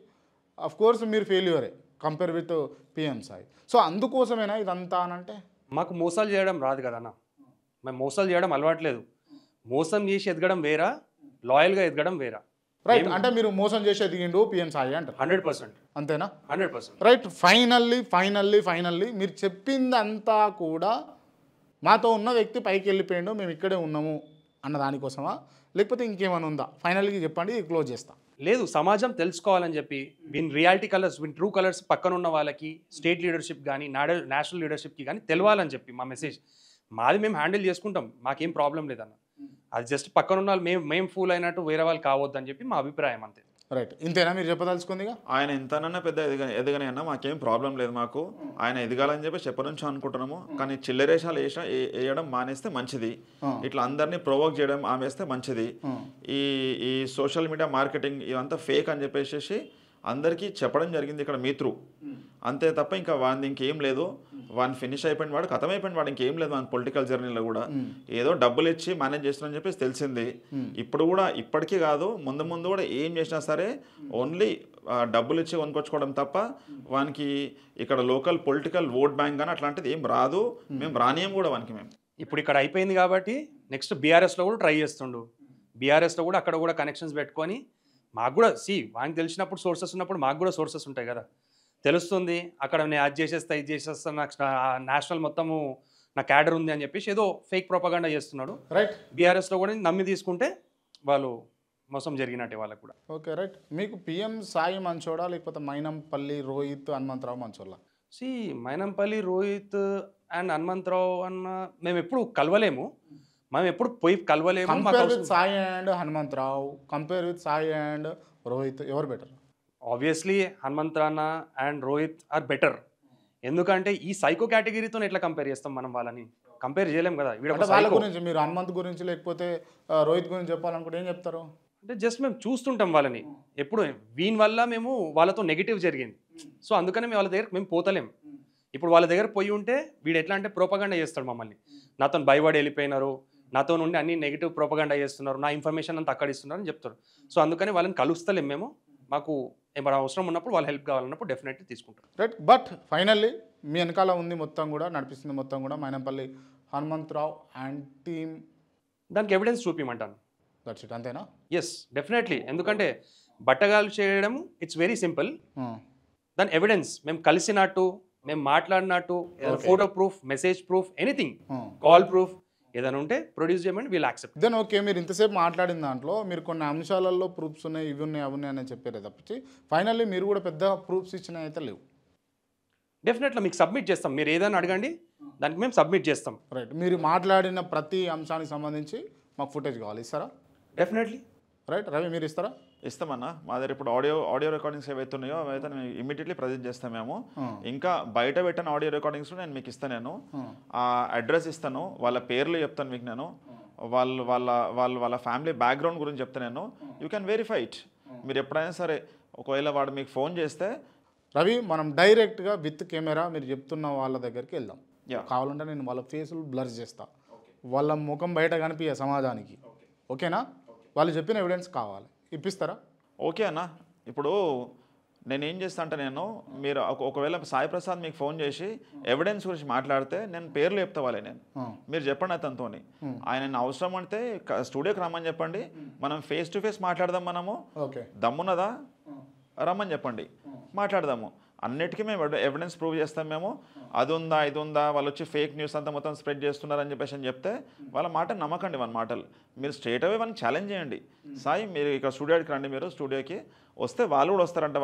అఫ్ కోర్స్ మీరు ఫెయిల్యూరే compare with PM Sai. So అందుకోసమేనా ఇదంతా అని అంటే? మాకు మోసాలు చేయడం రాదు కదన్న, మేము మోసాలు చేయడం అలవాట్లేదు. మోసం చేసి ఎదగడం వేరా, లాయల్గా ఎదగడం వేరా. రైట్, అంటే మీరు మోసం చేసి ఎదిగిండు పిఎం సాయి అంటారు. 100%. అంతేనా? 100%. రైట్. ఫైనల్లీ మీరు చెప్పిందంతా కూడా మాతో ఉన్న వ్యక్తి పైకి వెళ్ళిపోయిండు, మేము ఇక్కడే ఉన్నాము అన్న దానికోసమా, లేకపోతే ఇంకేమైనా ఉందా? ఫైనల్గా చెప్పండి, క్లోజ్ చేస్తా. లేదు, సమాజం తెలుసుకోవాలని చెప్పి రియాలిటీ కలర్స్ ట్రూ కలర్స్ పక్కన ఉన్న వాళ్ళకి స్టేట్ లీడర్షిప్ కానీ నేషనల్ లీడర్షిప్కి కానీ తెలవాలని చెప్పి మా మెసేజ్. మాది మేము హ్యాండిల్ చేసుకుంటాం, మాకేం ప్రాబ్లం లేదన్న. అది జస్ట్ పక్కన ఉన్న వాళ్ళు మేము ఫూల్ అయినట్టు వేరే వాళ్ళు కావద్దని చెప్పి మా అభిప్రాయం అంతే. రైట్, ఇంతేనా మీరు చెప్పదలుచుకుంది? ఆయన ఎంతనన్నా పెద్ద ఎదగని అన్నా మాకేం ప్రాబ్లం లేదు. మాకు ఆయన ఎదగాలని చెప్పి చెప్పనుంచో అనుకుంటున్నాము, కానీ చిల్లరేషాలు వేయడం మానేస్తే మంచిది. ఇట్లా అందరినీ ప్రొవోక్ చేయడం ఆమెస్తే మంచిది. ఈ సోషల్ మీడియా మార్కెటింగ్ ఇవంతా ఫేక్ అని చెప్పేసి అందరికీ చెప్పడం జరిగింది ఇక్కడ మీ త్రూ. అంతే తప్ప ఇంకా వాడిని ఇంకేం లేదు. వాడిని ఫినిష్ అయిపోయిన వాడు, కథమైపోయిన వాడు, ఇంకేం లేదు వాడి పొలిటికల్ జర్నీలో కూడా. ఏదో డబ్బులు ఇచ్చి మేనేజ్ చేస్తున్నారని చెప్పేసి తెలిసింది. ఇప్పుడు కూడా ఇప్పటికీ కాదు, ముందు కూడా ఏం చేసినా సరే ఓన్లీ డబ్బులు ఇచ్చి కొనుక్కొచ్చుకోవడం తప్ప వానికి ఇక్కడ లోకల్ పొలిటికల్ ఓట్ బ్యాంక్ కానీ అట్లాంటిది ఏం రాదు. మేము రానియం కూడా వానికి. మేము ఇప్పుడు ఇక్కడ అయిపోయింది కాబట్టి నెక్స్ట్ బీఆర్ఎస్లో కూడా ట్రై చేస్తుండు. బీఆర్ఎస్లో కూడా అక్కడ కూడా కనెక్షన్స్ పెట్టుకొని మాకు కూడా వానికి తెలిసినప్పుడు సోర్సెస్ ఉన్నప్పుడు మాకు కూడా సోర్సెస్ ఉంటాయి కదా, తెలుస్తుంది. అక్కడ నేను అది చేసేస్తా ఇది చేసేస్తా, నాకు నేషనల్ మొత్తము నా క్యాడర్ ఉంది అని చెప్పేసి ఏదో ఫేక్ ప్రొపగండా చేస్తున్నాడు. రైట్, బీఆర్ఎస్లో కూడా నమ్మి తీసుకుంటే వాళ్ళు మోసం జరిగినట్టే వాళ్ళకు కూడా. Okay, right. మీకు పిఎం సాయి మంచోడా లేకపోతే మైనంపల్లి రోహిత్ హనుమంతరావు మంచోళ్ళ? మైనంపల్లి రోహిత్ అండ్ హనుమంతరావు అన్న మేము ఎప్పుడు కలవలేము, మేము ఎప్పుడు పోయి కలవలేము. Compare with Sai and Hanumantharao, compare with Sai and Rohit, ఎవరు బెటర్? ఆబ్వియస్లీ హనుమంతరాన్న అండ్ రోహిత్ ఆర్ బెటర్. ఎందుకంటే ఈ సైకో కేటగిరీతో ఎట్లా కంపేర్ చేస్తాం మనం? వాళ్ళని కంపేర్ చేయలేం కదా. వాళ్ళ గురించి మీరు హనుమంత్ గురించి లేకపోతే రోహిత్ గురించి చెప్పాలనుకుంటే ఏం చెప్తారు? అంటే జస్ట్ మేము చూస్తుంటాం వాళ్ళని ఎప్పుడు, వీని వల్ల మేము వాళ్ళతో నెగిటివ్ జరిగింది. సో అందుకని మేము వాళ్ళ దగ్గర మేము పోతలేం. ఇప్పుడు వాళ్ళ దగ్గర పోయి ఉంటే వీడు ఎట్లా అంటే ప్రోపగండా చేస్తాడు మమ్మల్ని. నాతో భయపడి వెళ్ళిపోయినారు, నాతో నుండి అన్ని నెగిటివ్ ప్రోపగండా చేస్తున్నారు, నా ఇన్ఫర్మేషన్ అంతా అక్కడ ఇస్తున్నారు అని చెప్తారు. సో అందుకని వాళ్ళని కలుస్తలేం మేము. మాకు ఏమైనా అవసరం ఉన్నప్పుడు వాళ్ళు హెల్ప్ కావాలన్నప్పుడు డెఫినెట్లీ తీసుకుంటారు. రైట్, బట్ ఫైనల్లీ మీ వెనకాల ఉంది మొత్తం కూడా, నడిపిస్తుంది మొత్తం కూడా మైనంపల్లి హనుమంతరావు అండ్ టీమ్. దానికి ఎవిడెన్స్ చూపించమంటాను. దట్స్ ఇట్, అంతేనా? Yes definitely. ఎందుకంటే బట్టగాలు చేయడం ఇట్స్ వెరీ సింపుల్. దాని ఎవిడెన్స్ మేము కలిసినట్టు, మేము మాట్లాడినట్టు, photo proof, message proof, anything, call proof ఏదైనా ఉంటే ప్రొడ్యూస్ చేయమని వీల్ యాక్సెప్ట్. దెన్ ఓకే, మీరు ఇంతసేపు మాట్లాడిన దాంట్లో మీరు కొన్ని అంశాలలో ప్రూఫ్స్ ఉన్నాయి, ఇవి ఉన్నాయి, అవి ఉన్నాయి అని చెప్పారు తప్పించి ఫైనల్లీ మీరు కూడా పెద్ద ప్రూఫ్స్ ఇచ్చిన అయితే లేవు. డెఫినెట్గా మీకు సబ్మిట్ చేస్తాం. మీరు ఏదైనా అడగండి, దానికి మేము సబ్మిట్ చేస్తాం. రైట్, మీరు మాట్లాడిన ప్రతి అంశానికి సంబంధించి మాకు ఫుటేజ్ కావాలి, ఇస్తారా? డెఫినెట్లీ. రైట్ రవి, మీరు ఇస్తారా? ఇస్తామన్నా. మా దగ్గర ఇప్పుడు ఆడియో రికార్డింగ్స్ ఏవైతే ఉన్నాయో అవైతే మేము ఇమీడియట్లీ ప్రజెంట్ చేస్తాం మేము. ఇంకా బయట పెట్టిన ఆడియో రికార్డింగ్స్ నేను మీకు ఇస్తాను. నేను ఆ అడ్రస్ ఇస్తాను, వాళ్ళ పేర్లు చెప్తాను మీకు. నేను వాళ్ళ ఫ్యామిలీ బ్యాక్గ్రౌండ్ గురించి చెప్తాను నేను. You can verify it. మీరు ఎప్పుడైనా సరే ఒకవేళ వాడు మీకు ఫోన్ చేస్తే రవి, మనం డైరెక్ట్గా విత్ కెమెరా మీరు చెప్తున్న వాళ్ళ దగ్గరికి వెళ్దాం. కావాలంటే నేను వాళ్ళ ఫేసులు బ్లర్ చేస్తా, వాళ్ళ ముఖం బయట కనిపించే సమాజానికి. ఓకేనా? వాళ్ళు చెప్పిన ఎవిడెన్స్ కావాలి, ఇప్పిస్తారా? ఓకే అన్న. ఇప్పుడు నేనేం చేస్తా అంటే మీరు ఒకవేళ సాయి ప్రసాద్ మీకు ఫోన్ చేసి ఎవిడెన్స్ గురించి మాట్లాడితే నేను పేర్లు చెప్తా వాళ్ళే. మీరు చెప్పండి అతనితో, ఆయన అవసరం అంటే స్టూడియోకి రమ్మని చెప్పండి, మనం ఫేస్ టు ఫేస్ మాట్లాడదాం. మనము దమ్మున్నదా రమ్మని చెప్పండి, మాట్లాడదాము. అన్నిటికీ మేము ఎవిడెన్స్ ప్రూవ్ చేస్తాం మేము. అది ఉందా, ఇది ఉందా, వాళ్ళు వచ్చి ఫేక్ న్యూస్ అంతా మొత్తం స్ప్రెడ్ చేస్తున్నారని చెప్పేసి అని చెప్తే వాళ్ళ మాట నమ్మకండి. వాళ్ళ మాటలు మీరు స్ట్రేట్ అవే వాళ్ళని ఛాలెంజ్ చేయండి. సాయి మీరు ఇక్కడ స్టూడియోకి రండి, మీరు స్టూడియోకి వస్తే వాళ్ళు కూడా వస్తారంట.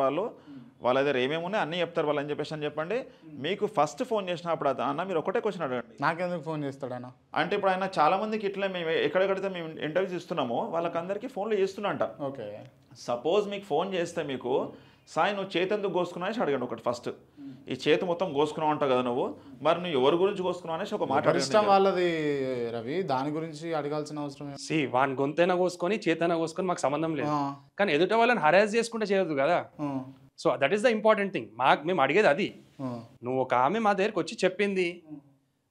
వాళ్ళ దగ్గర ఏమేమి ఉన్నాయి అన్నీ చెప్తారు వాళ్ళు అని చెప్పేసి అని చెప్పండి. మీకు ఫస్ట్ ఫోన్ చేసినప్పుడు అన్న మీరు ఒకటే క్వశ్చన్ అడగండి, నాకెందుకు ఫోన్ చేస్తాడన్న అంటే ఇప్పుడు ఆయన చాలా మందికి ఇట్లా మేము ఎక్కడెక్కడైతే మేము ఇంటర్వ్యూస్ ఇస్తున్నామో వాళ్ళకందరికీ ఫోన్లు చేస్తున్నట్ట. ఓకే, సపోజ్ మీకు ఫోన్ చేస్తే మీకు సాయి నువ్వు చేతి ఎందుకు కోసుకున్నావు అనేసి అడగండి ఒకటి. ఫస్ట్ ఈ చేతి మొత్తం కోసుకున్నావు అంటావు కదా నువ్వు, మరి నువ్వు ఎవరి గురించి కోసుకున్నావు అనేసి ఒక మాట. ఇష్టం వాళ్ళది రవి, దాని గురించి అడగాల్సిన అవసరం. వాని గొంతైనా కోసుకొని చేతైనా కోసుకొని మాకు సంబంధం లేదు, కానీ ఎదుట వాళ్ళని హరాస్ చేసుకుంటే చేయదు కదా. So that is the important thing. మేము అడిగేది అది. నువ్వు ఒక ఆమె మా దగ్గరకు వచ్చి చెప్పింది,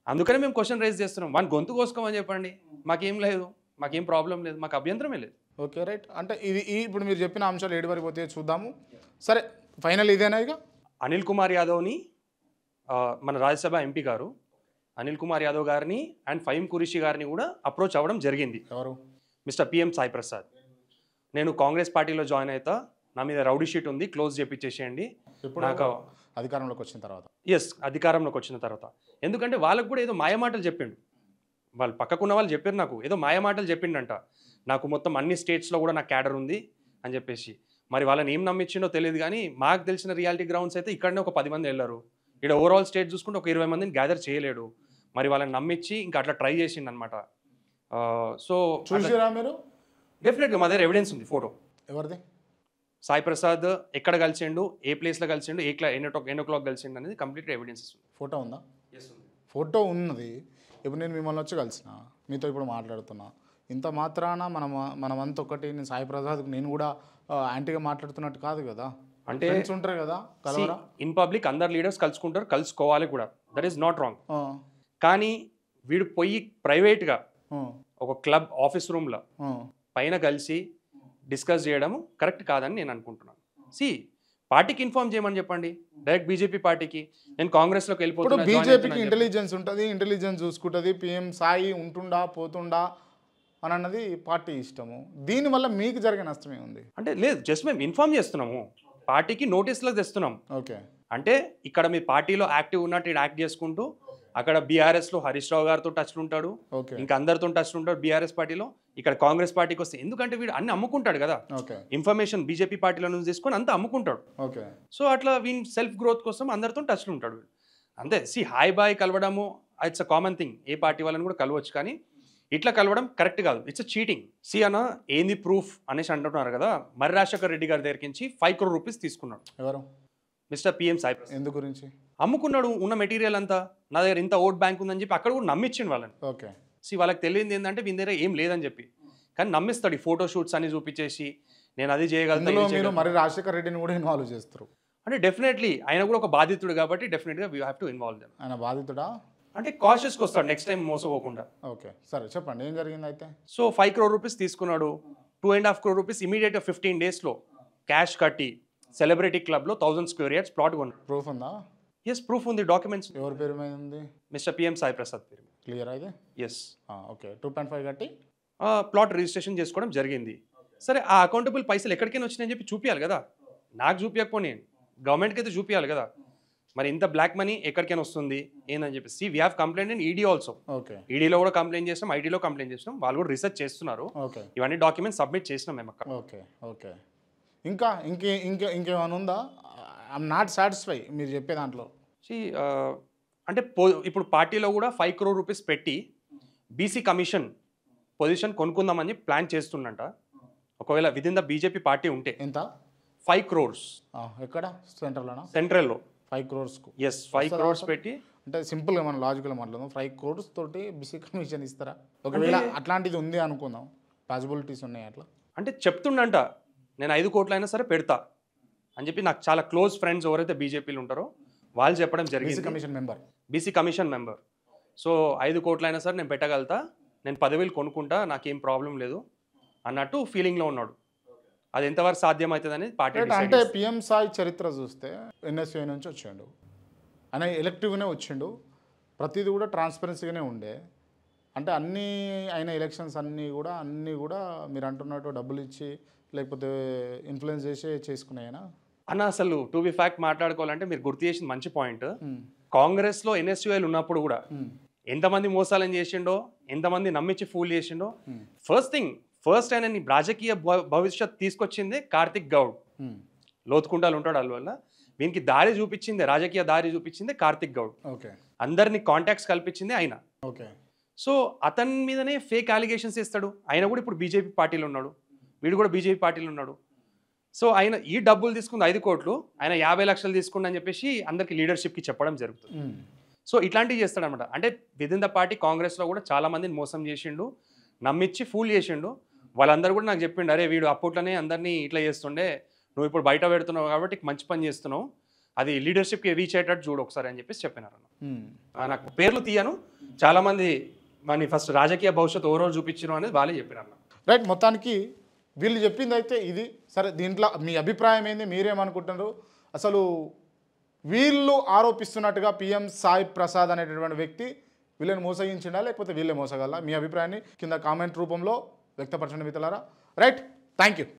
అందుకనే మేము క్వశ్చన్ రైజ్ చేస్తున్నాం. వాని గొంతు కోసుకోమని చెప్పండి, మాకేం లేదు, మాకేం ప్రాబ్లం లేదు, మాకు అభ్యంతరమే లేదు. ఓకే రైట్, అంటే ఇది ఇప్పుడు మీరు చెప్పిన అంశాలు ఏడు వరకు పోతే చూద్దాము. సరే, ఫైనల్ ఇదేనా ఇక? అనిల్ కుమార్ యాదవ్ని, మన రాజ్యసభ ఎంపీ గారు అనిల్ కుమార్ యాదవ్ గారిని అండ్ ఫహీం ఖురేషీ గారిని కూడా అప్రోచ్ అవ్వడం జరిగింది. ఎవరు? Mister PM Sai Prasad. నేను కాంగ్రెస్ పార్టీలో జాయిన్ అవుతా, నా మీద రౌడీ షీట్ ఉంది, క్లోజ్ చేపించేసేయండి. నాకు అధికారంలోకి వచ్చిన తర్వాత? ఎస్, అధికారంలోకి వచ్చిన తర్వాత. ఎందుకంటే వాళ్ళకు కూడా ఏదో మాయమాటలు చెప్పిండు. వాళ్ళు పక్కకున్న వాళ్ళు చెప్పారు, నాకు ఏదో మాయమాటలు చెప్పిండంట. నాకు మొత్తం అన్ని స్టేట్స్లో కూడా నాకు క్యాడర్ ఉంది అని చెప్పేసి. మరి వాళ్ళని ఏం నమ్మించిండో తెలియదు, కానీ మాకు తెలిసిన రియాలిటీ గ్రౌండ్స్ అయితే ఇక్కడనే ఒక 10 మంది వెళ్ళారు. ఇక్కడ ఓవరాల్ స్టేట్ చూసుకుంటే ఒక 20 మందిని గ్యాదర్ చేయలేడు. మరి వాళ్ళని నమ్మించి ఇంకా అట్లా ట్రై చేసిండు అనమాట. సో చూసారా మీరు? డెఫినెట్గా మా దగ్గర ఎవిడెన్స్ ఉంది, ఫోటో. ఎవరిది? సాయి ప్రసాద్ ఎక్కడ కలిసిండు, ఏ ప్లేస్లో కలిసిండు, ఎన్నో క్లాక్ కలిసిండు అనేది కంప్లీట్ ఎవిడెన్స్ ఉంది. ఫోటో ఉందా? ఫోటో ఉన్నది. ఇప్పుడు నేను మిమ్మల్ని వచ్చి కలిసిన, మీతో ఇప్పుడు మాట్లాడుతున్నా, ఇంత మాత్రాన మనమంతా ఒకటి. నేను సాయి ప్రసాద్కి నేను కూడా యాంటీగా మాట్లాడుతున్నట్టు కాదు కదా. అంటే ఉంటారు కదా, ఇన్ పబ్లిక్ అందరు లీడర్స్ కలుసుకుంటారు, కలుసుకోవాలి కూడా, దట్ ఈస్ నాట్ రాంగ్. కానీ వీడు పోయి ప్రైవేట్గా ఒక క్లబ్ ఆఫీస్ రూమ్లో పైన కలిసి డిస్కస్ చేయడం కరెక్ట్ కాదని నేను అనుకుంటున్నాను. పార్టీకి ఇన్ఫార్మ్ చేయమని చెప్పండి, డైరెక్ట్ బీజేపీ పార్టీకి. నేను కాంగ్రెస్లోకి వెళ్ళిపోతున్నా. బీజేపీకి ఇంటెలిజెన్స్ ఉంటుంది, ఇంటెలిజెన్స్ చూసుకుంటుంది. పిఎం సాయి ఉంటుండా పోతుండా అని అన్నది పార్టీ ఇష్టము. దీనివల్ల మీకు జరిగే నష్టమే ఉంది అంటే? లేదు, జస్ట్ మేము ఇన్ఫార్మ్ చేస్తున్నాము, పార్టీకి నోటీస్లో తెస్తున్నాం. ఓకే, అంటే ఇక్కడ మీ పార్టీలో యాక్టివ్ ఉన్నట్టు యాక్ట్ చేసుకుంటూ, అక్కడ బీఆర్ఎస్లో హరీష్ రావు గారితో టచ్లు ఉంటాడు, ఇంకా అందరితో టచ్లు ఉంటాడు బీఆర్ఎస్ పార్టీలో. ఇక్కడ కాంగ్రెస్ పార్టీకి వస్తే ఎందుకంటే వీడు అన్ని అమ్ముకుంటాడు కదా, ఇన్ఫర్మేషన్ బీజేపీ పార్టీలో నుంచి తీసుకొని అంతా అమ్ముకుంటాడు. సో అట్లా వీన్ సెల్ఫ్ గ్రోత్ కోసం అందరితో టచ్లు ఉంటాడు వీడు. అంతే. హాయ్ బాయ్ కలవడము ఇట్స్ అ కామన్ థింగ్, ఏ పార్టీ వాళ్ళని కూడా కలవచ్చు, కానీ ఇట్లా కలవడం కరెక్ట్ కాదు. It's cheating. అన్న ఏంది ప్రూఫ్ అనేసి అంటున్నారు కదా, మర్రి రాజశేఖర్ రెడ్డి గారి దగ్గర నుంచి 5 crore రూపీస్ తీసుకున్నాడు. ఎవరు? Mister PM Sai. ఎందు గురించి అమ్ముకున్నాడు? ఉన్న మెటీరియల్ అంతా నా దగ్గర ఇంత ఓట్ బ్యాంక్ ఉందని చెప్పి అక్కడ కూడా నమ్మించిండు వాళ్ళని. ఓకే, వాళ్ళకి తెలియదు ఏంటంటే వీని దగ్గర ఏం లేదని చెప్పి, కానీ నమ్మిస్తాడు. ఈ ఫోటో షూట్స్ అని చూపించేసి నేను అది చేయగలను. మరి రాజశేఖర్ రెడ్డిని కూడా ఇన్వాల్వ్ చేస్తారు అంటే డెఫినెట్లీ ఆయన కూడా ఒక బాధితుడు కాబట్టి డెఫినెట్గా we have to involve them. ఆయన బాధితుడా అంటే కాషియస్కి వస్తాడు, నెక్స్ట్ టైం మోసపోకుండా. ఓకే, సరే చెప్పండి ఏం జరిగింది అయితే. సో 5 crore రూపీస్ తీసుకున్నాడు. 2.5 crore రూపీస్ ఇమీడియట్గా 15 daysలో క్యాష్ కట్టి సెలబ్రిటీ క్లబ్లో 1000 square yards ప్లాట్ కొన్నాడు. ప్రూఫ్ ఉందా? ఎస్, ప్రూఫ్ ఉంది, డాక్యుమెంట్స్. ఎవరి పేరు మీద ఉంది? మిస్టర్ పిఎం సాయి ప్రసాద్ పేరు. క్లియర్ అయితే? ఎస్. ఓకే, 2.5 కట్టి ప్లాట్ రిజిస్ట్రేషన్ చేసుకోవడం జరిగింది. సరే ఆ అకౌంటబుల్ పైసలు ఎక్కడికైనా వచ్చినాయని చెప్పి చూపించాలి కదా, నాకు చూపించకపోతే గవర్నమెంట్కి అయితే చూపించాలి కదా. మరి ఇంత బ్లాక్ మనీ ఎక్కడికైనా వస్తుంది ఏందని చెప్పి we have complaint in ED also. Okay, ఈడీలో కూడా కంప్లైంట్ చేసినాం, ఐటీలో కంప్లైంట్ చేసినాం, వాళ్ళు కూడా రీసెర్చ్ చేస్తున్నారు. ఓకే, ఇవన్నీ డాక్యుమెంట్స్ సబ్మిట్ చేసినాం మేము అక్కడ. Okay, okay. ఇంకా ఇంకేమైనా ఉందా? ఐఎమ్ నాట్ సాటిస్ఫై మీరు చెప్పే దాంట్లో. అంటే ఇప్పుడు పార్టీలో కూడా 5 crore రూపీస్ పెట్టి బీసీ కమిషన్ పొజిషన్ కొనుక్కుందామని ప్లాన్ చేస్తుండంట. ఒకవేళ విదిన్ ద బీజేపీ పార్టీ ఉంటే. ఎంత? 5 crores. ఎక్కడ? సెంట్రల్లోనా? సెంట్రల్లో 5 crores. ఎస్, 5 crores పెట్టి. అంటే సింపుల్గా మనం లాజికల్గా మాట్లాడదాం, 5 crores తోటి బీసీ కమిషన్ ఇస్తారా? ఒకవేళ అట్లాంటిది ఉంది అనుకుందాం, పాసిబిలిటీస్ ఉన్నాయి అట్లా. అంటే చెప్తుండంట నేను 5 కోట్లు అయినా సరే పెడతా అని చెప్పి నాకు చాలా క్లోజ్ ఫ్రెండ్స్ ఎవరైతే బీజేపీలు ఉంటారో వాళ్ళు చెప్పడం జరిగింది. BC commission member. సో 5 కోట్లు అయినా సరే నేను పెట్టగలుగుతా, నేను 10,000 కొనుక్కుంటా, నాకేం ప్రాబ్లం లేదు అన్నట్టు ఫీలింగ్లో ఉన్నాడు. అది ఎంతవరకు సాధ్యమవుతుంది అనేది పార్టీ. అంటే పిఎం సాయి చరిత్ర చూస్తే ఎన్ఎస్యూఐ నుంచి వచ్చిండు, ఆయన ఎలక్టివ్గానే వచ్చిండు, ప్రతిదీ కూడా ట్రాన్స్పరెన్సీగానే ఉండే. అంటే ఆయన ఎలక్షన్స్ అన్నీ కూడా మీరు అంటున్నట్టు డబ్బులు ఇచ్చి లేకపోతే ఇన్ఫ్లుయెన్స్ చేసి చేసుకున్నాయనా అన్న? అసలు టు బి ఫ్యాక్ట్ మాట్లాడుకోవాలంటే మీరు గుర్తు చేసిన మంచి పాయింట్. కాంగ్రెస్లో ఎన్ఎస్యూఐలు ఉన్నప్పుడు కూడా ఎంతమంది మోసాలను చేసిండో, ఎంతమంది నమ్మించి ఫూల్ చేసిండో. ఫస్ట్ ఆయన రాజకీయ భవిష్యత్ తీసుకొచ్చిందే కార్తిక్ గౌడ్. లోతుకుంటాలు ఉంటాడు అందువల్ల. వీనికి దారి చూపించిందే, రాజకీయ దారి చూపించిందే కార్తిక్ గౌడ్. అందరినీ కాంటాక్ట్స్ కల్పించిందే ఆయన. సో అతని మీదనే ఫేక్ అలిగేషన్స్ ఇస్తాడు. ఆయన కూడా ఇప్పుడు బీజేపీ పార్టీలో ఉన్నాడు, వీడు కూడా బీజేపీ పార్టీలో ఉన్నాడు. సో ఆయన ఈ డబ్బులు తీసుకుంది 5 కోట్లు, ఆయన 50 లక్షలు తీసుకుండు అని చెప్పేసి అందరికి లీడర్షిప్కి చెప్పడం జరుగుతుంది. సో ఇట్లాంటివి చేస్తాడనమాట. అంటే విదిన్ ద పార్టీ కాంగ్రెస్లో కూడా చాలా మందిని మోసం చేసిండు, నమ్మించి ఫూల్ చేసిండు. వాళ్ళందరూ కూడా నాకు చెప్పిండు, అరే వీడు అప్పట్లోనే అందరినీ ఇట్లా చేస్తుండే, నువ్వు ఇప్పుడు బయట పెడుతున్నావు కాబట్టి మంచి పని చేస్తున్నావు, అది లీడర్షిప్కి రీచ్ అయ్యేటట్టు చూడు ఒకసారి అని చెప్పేసి చెప్పినారు. నాకు పేర్లు తీయను, చాలామంది మన ఫస్ట్ రాజకీయ భవిష్యత్తు ఓ రోజు చూపించను అనేది వాళ్ళే చెప్పినారు. రైట్, మొత్తానికి వీళ్ళు చెప్పింది అయితే ఇది. సరే, దీంట్లో మీ అభిప్రాయం ఏంది, మీరేమనుకుంటున్నారు? అసలు వీళ్ళు ఆరోపిస్తున్నట్టుగా పిఎం సాయి ప్రసాద్ అనేటటువంటి వ్యక్తి వీళ్ళని మోసగించిండా లేకపోతే వీళ్ళే మోసగలరా? మీ అభిప్రాయాన్ని కింద కామెంట్ రూపంలో వ్యక్తపరచండి మిత్రులారా. Right, thank you.